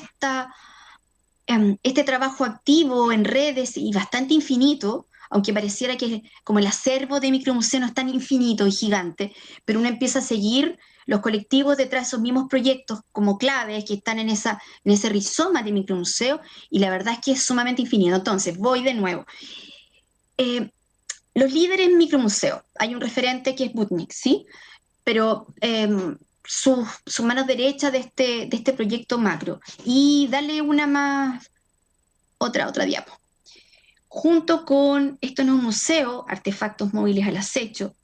este trabajo activo en redes y bastante infinito, aunque pareciera que como el acervo de micromuseo no es tan infinito y gigante, pero uno empieza a seguir los colectivos detrás de esos mismos proyectos como claves que están en ese rizoma de micromuseo, y la verdad es que es sumamente infinito. Entonces, voy de nuevo. Los líderes en micromuseo, hay un referente que es Butnik, ¿sí? Pero su mano derecha de este proyecto macro. Y dale otra diapo. Junto con estos nuevos museos, artefactos móviles al acecho,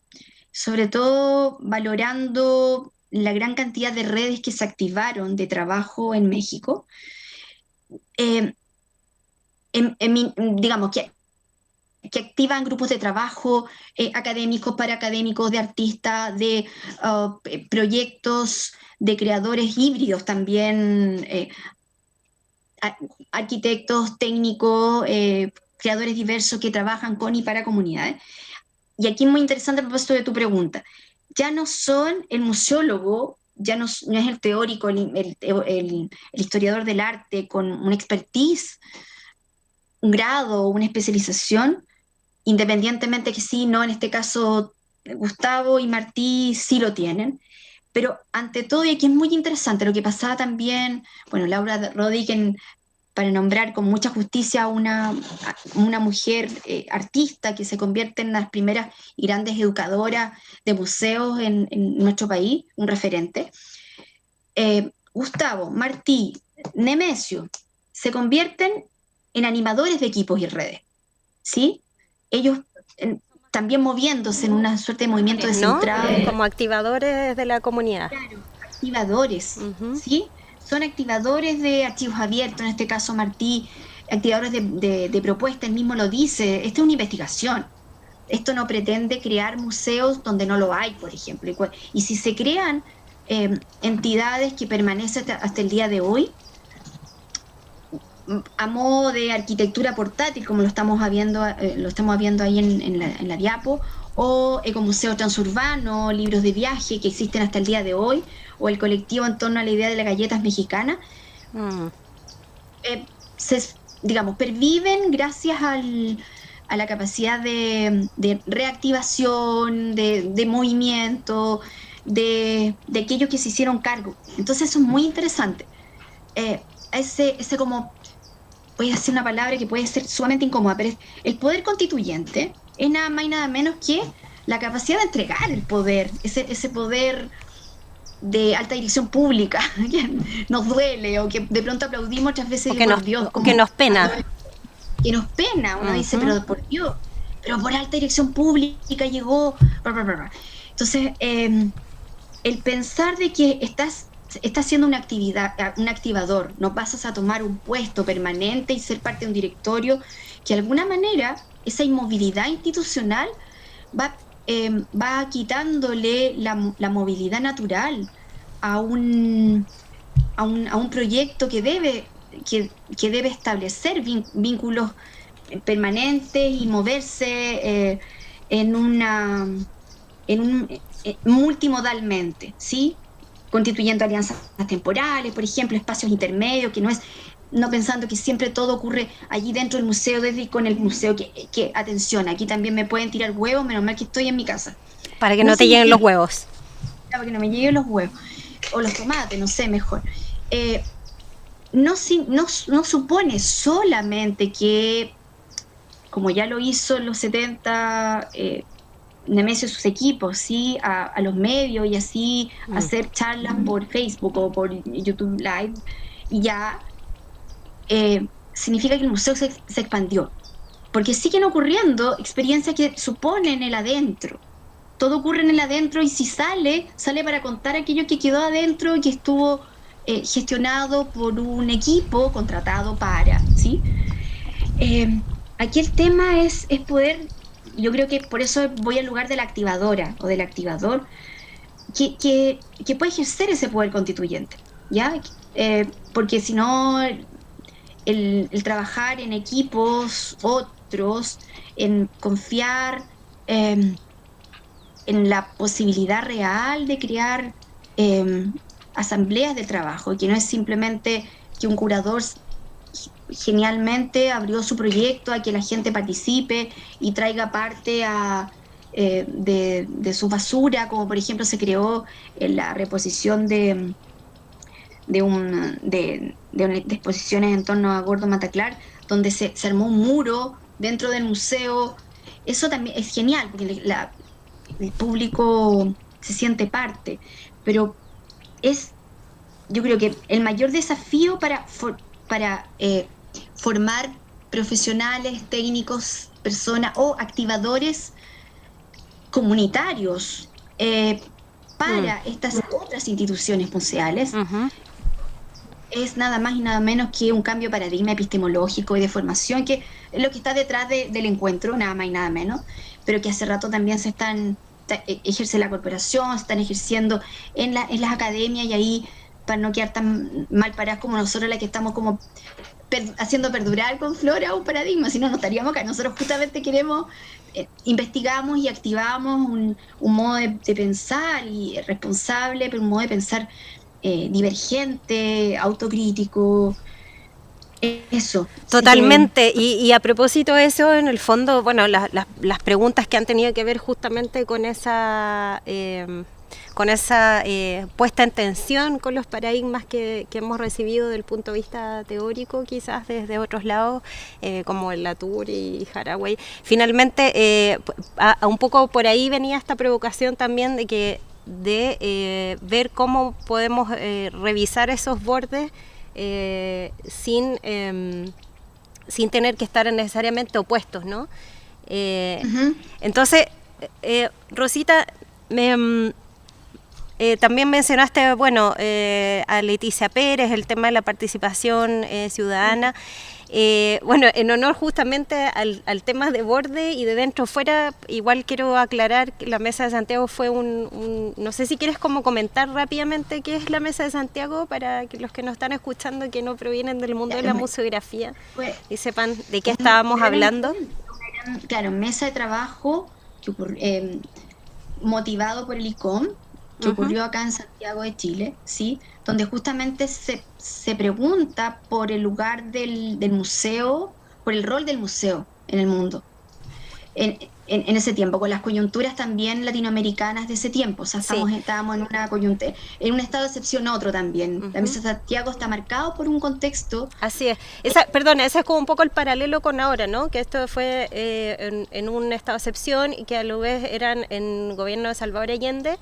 sobre todo valorando la gran cantidad de redes que se activaron de trabajo en México, digamos que activan grupos de trabajo académicos, paraacadémicos, de artistas, de proyectos de creadores híbridos también, arquitectos, técnicos, creadores diversos que trabajan con y para comunidades. Y aquí es muy interesante a propósito de tu pregunta. Ya no son el museólogo, ya no es el teórico, el historiador del arte con una expertise, un grado, una especialización, independientemente que sí, no, en este caso Gustavo y Martí sí lo tienen, pero ante todo, y aquí es muy interesante lo que pasaba también, bueno, Laura Rodríguez, para nombrar con mucha justicia a una mujer artista que se convierte en las primeras y grandes educadoras de museos en nuestro país, un referente. Gustavo, Martí, Nemesio, se convierten en animadores de equipos y redes, ¿sí? Ellos también moviéndose en una suerte de movimiento descentrado. ¿No? Como activadores de la comunidad. Claro, activadores, ¿sí? Son activadores de archivos abiertos, en este caso Martí, activadores de propuestas, él mismo lo dice, esta es una investigación. Esto no pretende crear museos donde no lo hay, por ejemplo. Y si se crean entidades que permanecen hasta el día de hoy, a modo de arquitectura portátil, como lo estamos viendo ahí en la diapo, o Ecomuseo Transurbano, libros de viaje que existen hasta el día de hoy, o el colectivo en torno a la idea de las galletas mexicanas, digamos, perviven gracias a la capacidad de reactivación, de movimiento, de aquellos que se hicieron cargo. Entonces eso es muy interesante. Ese como, voy a decir una palabra que puede ser sumamente incómoda, pero el poder constituyente es nada más y nada menos que la capacidad de entregar el poder, ese poder de alta dirección pública, que nos duele o que de pronto aplaudimos otras veces o que, por Dios, como, que nos pena. Que nos pena, uno dice, pero por Dios, pero por alta dirección pública llegó. Entonces, el pensar de que estás haciendo una actividad, un activador, no pasas a tomar un puesto permanente y ser parte de un directorio, que de alguna manera esa inmovilidad institucional va quitándole la movilidad natural a un proyecto que debe establecer vínculos permanentes y moverse multimodalmente, ¿sí? Constituyendo alianzas temporales, por ejemplo, espacios intermedios, que no pensando que siempre todo ocurre allí dentro del museo, desde con el museo, que atención, aquí también me pueden tirar huevos, menos mal que estoy en mi casa. Para que no te lleguen los huevos. Para que no me lleguen los huevos, o los tomates, no sé, mejor. No supone solamente que, como ya lo hizo en los 70, Nemesio y sus equipos, ¿sí? A los medios y así hacer charlas por Facebook o por YouTube Live, y ya significa que el museo se expandió, porque siguen ocurriendo experiencias que suponen el adentro. Todo ocurre en el adentro, y si sale para contar aquello que quedó adentro y que estuvo gestionado por un equipo contratado para, ¿sí? Aquí el tema es poder, yo creo que por eso voy al lugar de la activadora o del activador, que puede ejercer ese poder constituyente, ¿ya? Porque si no, el trabajar en equipos otros, en confiar en la posibilidad real de crear asambleas de trabajo, y que no es simplemente que un curador genialmente abrió su proyecto a que la gente participe y traiga parte de su basura, como por ejemplo se creó en la reposición de exposiciones en torno a Gordo Mataclar, donde se armó un muro dentro del museo. Eso también es genial, porque el público se siente parte, pero yo creo que el mayor desafío para formar profesionales, técnicos, personas o activadores comunitarios para estas otras instituciones museales es nada más y nada menos que un cambio de paradigma epistemológico y de formación, que es lo que está detrás del encuentro, nada más y nada menos, pero que hace rato también ejerce la corporación, se están ejerciendo en las academias, y ahí, para no quedar tan mal paradas como nosotros, la que estamos como haciendo perdurar con Flora un paradigma, si no, no estaríamos acá. Nosotros justamente investigamos y activamos un modo de pensar y responsable, pero un modo de pensar divergente, autocrítico. Eso. Totalmente. Y a propósito de eso, en el fondo, bueno, las preguntas que han tenido que ver justamente con esa puesta en tensión con los paradigmas que hemos recibido desde el punto de vista teórico, quizás desde otros lados, como el Latour y Haraway. Finalmente, un poco por ahí venía esta provocación también de que de ver cómo podemos revisar esos bordes sin tener que estar necesariamente opuestos, ¿no? Entonces, Rosita, también mencionaste, bueno, a Leticia Pérez, el tema de la participación ciudadana. Bueno, en honor justamente al tema de borde y de dentro fuera, igual quiero aclarar que la Mesa de Santiago fue no sé si quieres como comentar rápidamente qué es la Mesa de Santiago para que los que nos están escuchando que no provienen del mundo de la museografía y sepan de qué estábamos hablando. Claro, mesa de trabajo que motivado por el ICOM, que ocurrió acá en Santiago de Chile, ¿sí? Donde justamente se pregunta por el lugar del museo, por el rol del museo en el mundo. En ese tiempo, con las coyunturas también latinoamericanas de ese tiempo. O sea, estábamos en una coyuntura, en un estado de excepción otro también. La Mesa de Santiago está marcado por un contexto. Así es. Perdona, ese es como un poco el paralelo con ahora, ¿no? Que esto fue en un estado de excepción y que a la vez eran en gobierno de Salvador Allende.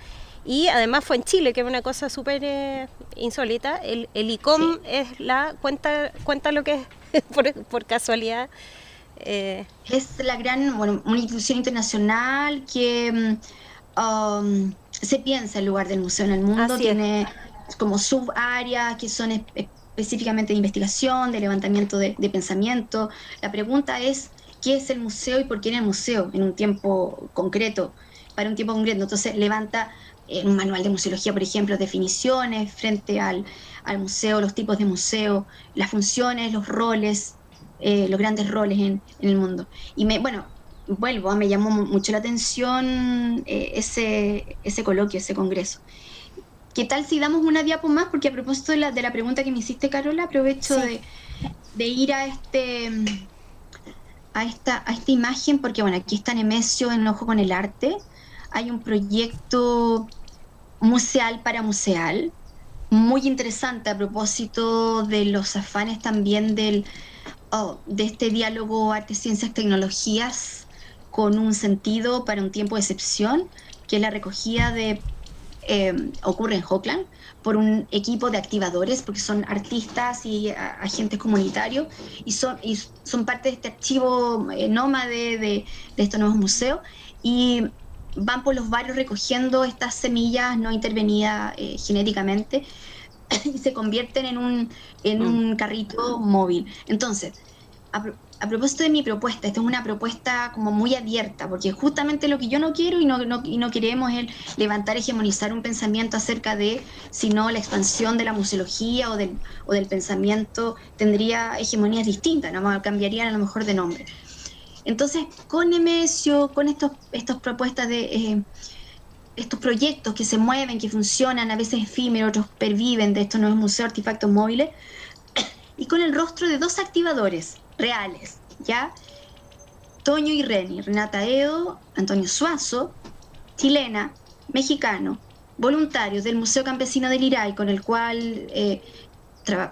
Y además fue en Chile, que es una cosa súper insólita. El ICOM es cuenta lo que es por casualidad. Es la una institución internacional que se piensa el lugar del museo en el mundo. Tiene como subáreas que son específicamente de investigación, de levantamiento de pensamiento. La pregunta es, ¿qué es el museo y por qué en el museo? En un tiempo concreto, para un tiempo concreto. Entonces levanta en un manual de museología, por ejemplo, definiciones frente al museo, los tipos de museo, las funciones, los roles, los grandes roles en el mundo. Y me llamó mucho la atención ese coloquio, ese congreso. ¿Qué tal si damos una diapo más? Porque a propósito de la pregunta que me hiciste, Carola, aprovecho de ir a esta imagen, porque bueno, aquí está Nemesio en Ojo con el Arte. Hay un proyecto museal para museal, muy interesante a propósito de los afanes también de este diálogo arte, ciencias, tecnologías, con un sentido para un tiempo de excepción, que es la recogida ocurre en Hockland, por un equipo de activadores, porque son artistas y agentes comunitarios, y son parte de este archivo nómade de estos nuevos museos, y van por los barrios recogiendo estas semillas no intervenidas genéticamente y se convierten en un carrito móvil. Entonces, a propósito de mi propuesta, esta es una propuesta como muy abierta, porque justamente lo que yo no quiero y no queremos es levantar, hegemonizar un pensamiento acerca de si no la expansión de la museología o del pensamiento tendría hegemonías distintas, ¿no? Cambiarían a lo mejor de nombre. Entonces, con Nemesio, con estas propuestas de estos proyectos que se mueven, que funcionan, a veces efímeros, otros perviven, de estos nuevos museos, artefactos móviles, y con el rostro de dos activadores reales, ¿ya? Toño y Renata Edo, Antonio Suazo, chilena, mexicano, voluntarios del Museo Campesino del Iray, con el cual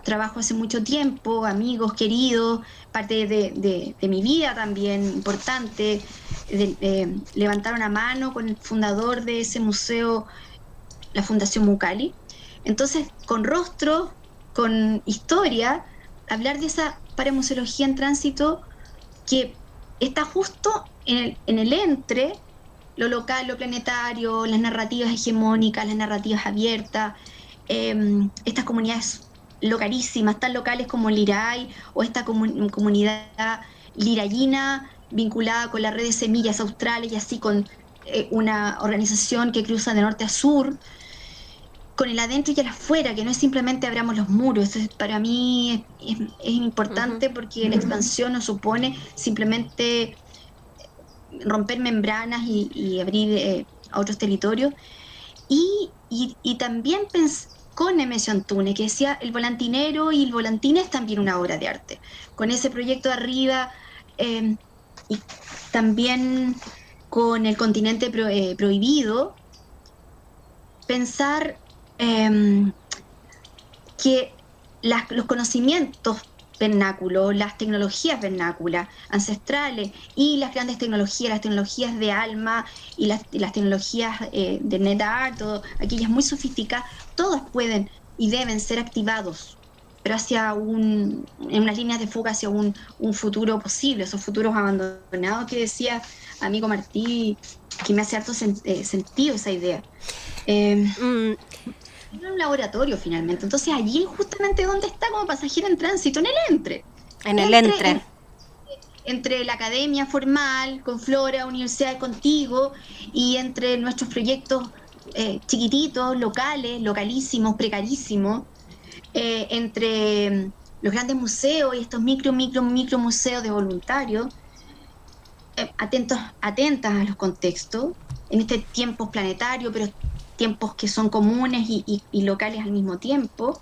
trabajo hace mucho tiempo, amigos, queridos, parte de mi vida también importante. Levantaron a mano con el fundador de ese museo, la Fundación Mucali. Entonces, con rostro, con historia, hablar de esa paramuseología en tránsito que está justo en el entre lo local, lo planetario, las narrativas hegemónicas, las narrativas abiertas, estas comunidades localísimas, tan locales como el Iray, o esta comunidad lirayina vinculada con la red de semillas australes, y así con una organización que cruza de norte a sur, con el adentro y el afuera, que no es simplemente abramos los muros. Eso para mí es importante, porque la expansión no supone simplemente romper membranas y abrir a otros territorios. Y también con Nemesio Antunes, que decía el volantinero, y el volantín es también una obra de arte. Con ese proyecto de arriba, y también con el continente prohibido, pensar que los conocimientos vernáculos, las tecnologías vernáculas, ancestrales, y las grandes tecnologías, las tecnologías de ALMA y las tecnologías de NetArt, aquellas muy sofisticadas, todas pueden y deben ser activados, pero en unas líneas de fuga hacia un futuro posible, esos futuros abandonados que decía amigo Martí, que me hace harto sentido esa idea. Era un laboratorio finalmente, entonces allí justamente donde está como pasajero en tránsito, en el entre. Entre la academia formal, con Flora, universidad contigo, y entre nuestros proyectos chiquititos, locales, localísimos, precarísimos, entre los grandes museos y estos micro museos de voluntarios, atentas a los contextos, en este tiempo planetario, pero tiempos que son comunes y locales al mismo tiempo.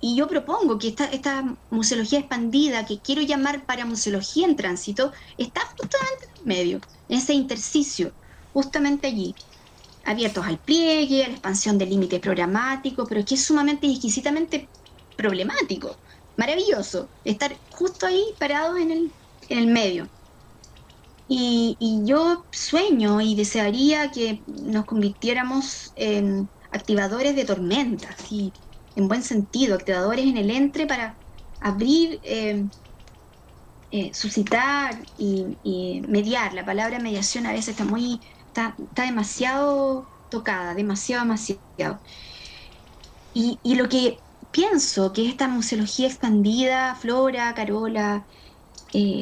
Y yo propongo que esta museología expandida, que quiero llamar paramuseología en tránsito, está justamente en el medio, en ese intersticio, justamente allí, abiertos al pliegue, a la expansión del límite programático, pero que es sumamente y exquisitamente problemático, maravilloso, estar justo ahí parados en el medio. Y yo sueño y desearía que nos convirtiéramos en activadores de tormentas, y en buen sentido, activadores en el entre para abrir, suscitar y mediar. La palabra mediación a veces está demasiado tocada, demasiado. Y lo que pienso que esta museología expandida, Flora, Carola,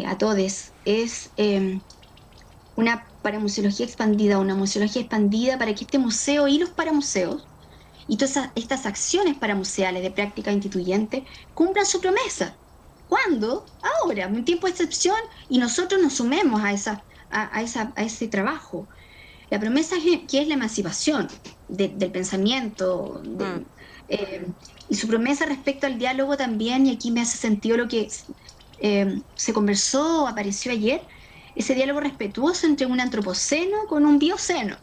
a todes, es una paramuseología expandida, una museología expandida para que este museo y los paramuseos y todas estas acciones paramuseales de práctica instituyente cumplan su promesa. ¿Cuándo? Ahora, un tiempo de excepción, y nosotros nos sumemos a ese trabajo. La promesa que es la emancipación del pensamiento, y su promesa respecto al diálogo también, y aquí me hace sentido lo que se conversó, apareció ayer, ese diálogo respetuoso entre un antropoceno con un bioceno.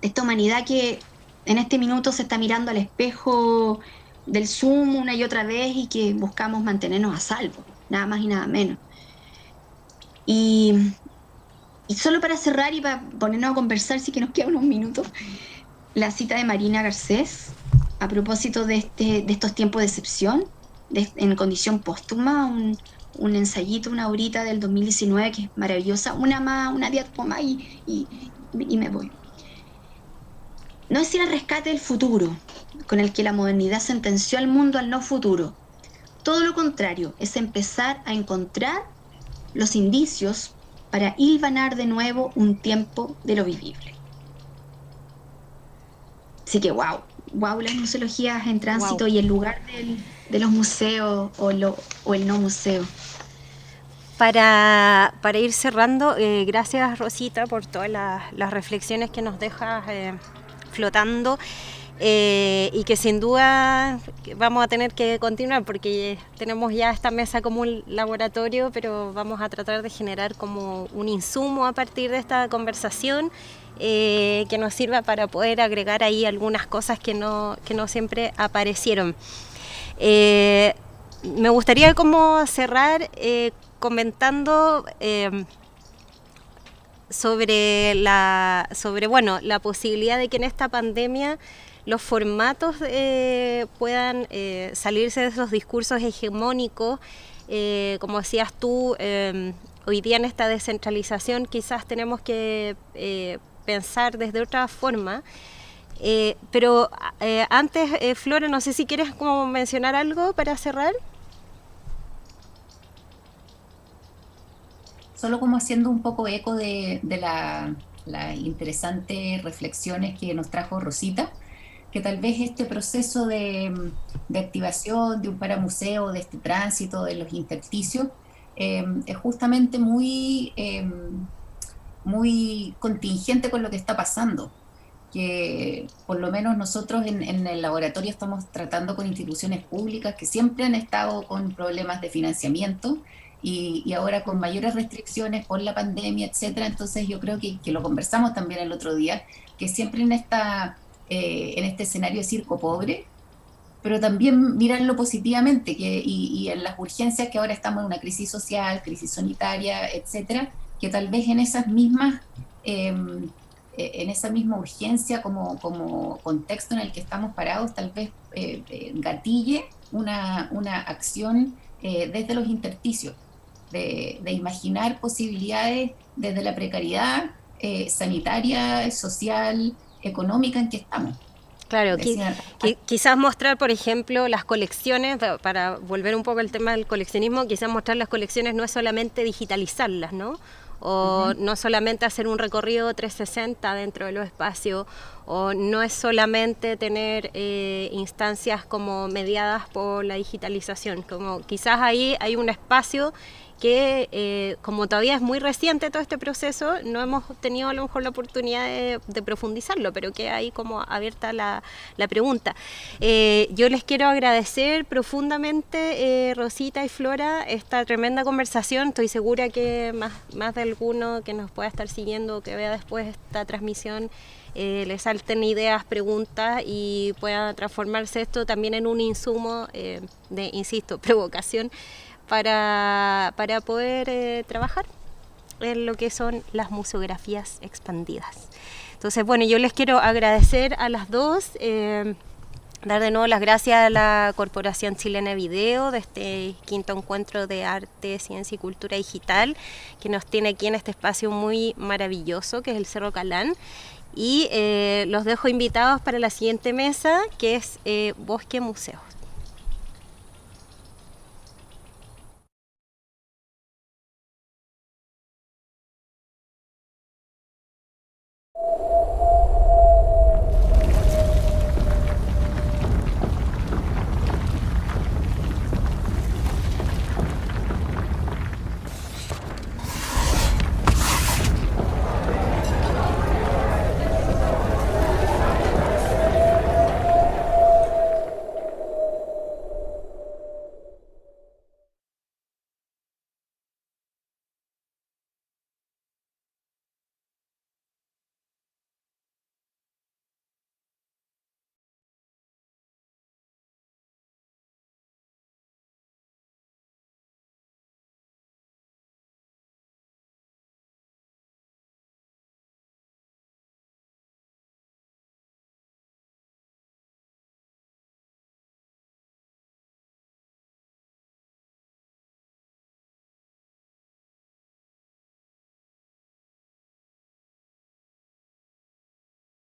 Esta humanidad que en este minuto se está mirando al espejo del Zoom una y otra vez y que buscamos mantenernos a salvo, nada más y nada menos. Y solo para cerrar y para ponernos a conversar, sí que nos quedan unos minutos, la cita de Marina Garcés a propósito de estos tiempos de excepción, en condición póstuma, un ensayito, una horita del 2019 que es maravillosa, una diapo más y me voy. No es ir al rescate del futuro, con el que la modernidad sentenció al mundo al no futuro. Todo lo contrario, es empezar a encontrar los indicios para hilvanar de nuevo un tiempo de lo vivible. Así que wow las museologías en tránsito, y el lugar de los museos o el no museo. Para ir cerrando, gracias Rosita por todas las reflexiones que nos dejas flotando, y que sin duda vamos a tener que continuar porque tenemos ya esta mesa como un laboratorio, pero vamos a tratar de generar como un insumo a partir de esta conversación, que nos sirva para poder agregar ahí algunas cosas que no siempre aparecieron. Me gustaría como cerrar comentando sobre la posibilidad de que en esta pandemia los formatos puedan salirse de esos discursos hegemónicos. Como decías tú, hoy día en esta descentralización quizás tenemos que pensar desde otra forma. Pero antes, Flora, no sé si quieres como mencionar algo para cerrar. Solo como haciendo un poco eco de las interesantes reflexiones que nos trajo Rosita, que tal vez este proceso de activación de un paramuseo, de este tránsito, de los intersticios, es justamente muy contingente con lo que está pasando, que por lo menos nosotros en el laboratorio estamos tratando con instituciones públicas que siempre han estado con problemas de financiamiento, y ahora con mayores restricciones por la pandemia, etcétera. Entonces yo creo que lo conversamos también el otro día, que siempre en este escenario de circo pobre, pero también mirarlo positivamente, y en las urgencias que ahora estamos en una crisis social, crisis sanitaria, etcétera, que tal vez en esas mismas, en esa misma urgencia como contexto en el que estamos parados, tal vez gatille una acción desde los intersticios, de imaginar posibilidades desde la precariedad sanitaria, social, económica en que estamos. Claro, quizás mostrar, por ejemplo, las colecciones, para volver un poco al tema del coleccionismo, quizás mostrar las colecciones no es solamente digitalizarlas, ¿no? O no solamente hacer un recorrido 360 dentro de los espacios, o no es solamente tener instancias como mediadas por la digitalización, como quizás ahí hay un espacio que como todavía es muy reciente todo este proceso, no hemos tenido a lo mejor la oportunidad de profundizarlo, pero queda ahí como abierta la pregunta. Yo les quiero agradecer profundamente, Rosita y Flora, esta tremenda conversación. Estoy segura que más de alguno que nos pueda estar siguiendo o que vea después esta transmisión le salten ideas, preguntas y pueda transformarse esto también en un insumo de, insisto, provocación para poder trabajar en lo que son las museografías expandidas. Entonces, bueno, yo les quiero agradecer a las dos, dar de nuevo las gracias a la Corporación Chilena de Video de este 5º encuentro de arte, ciencia y cultura digital, que nos tiene aquí en este espacio muy maravilloso, que es el Cerro Calán. Y los dejo invitados para la siguiente mesa, que es Bosque Museos.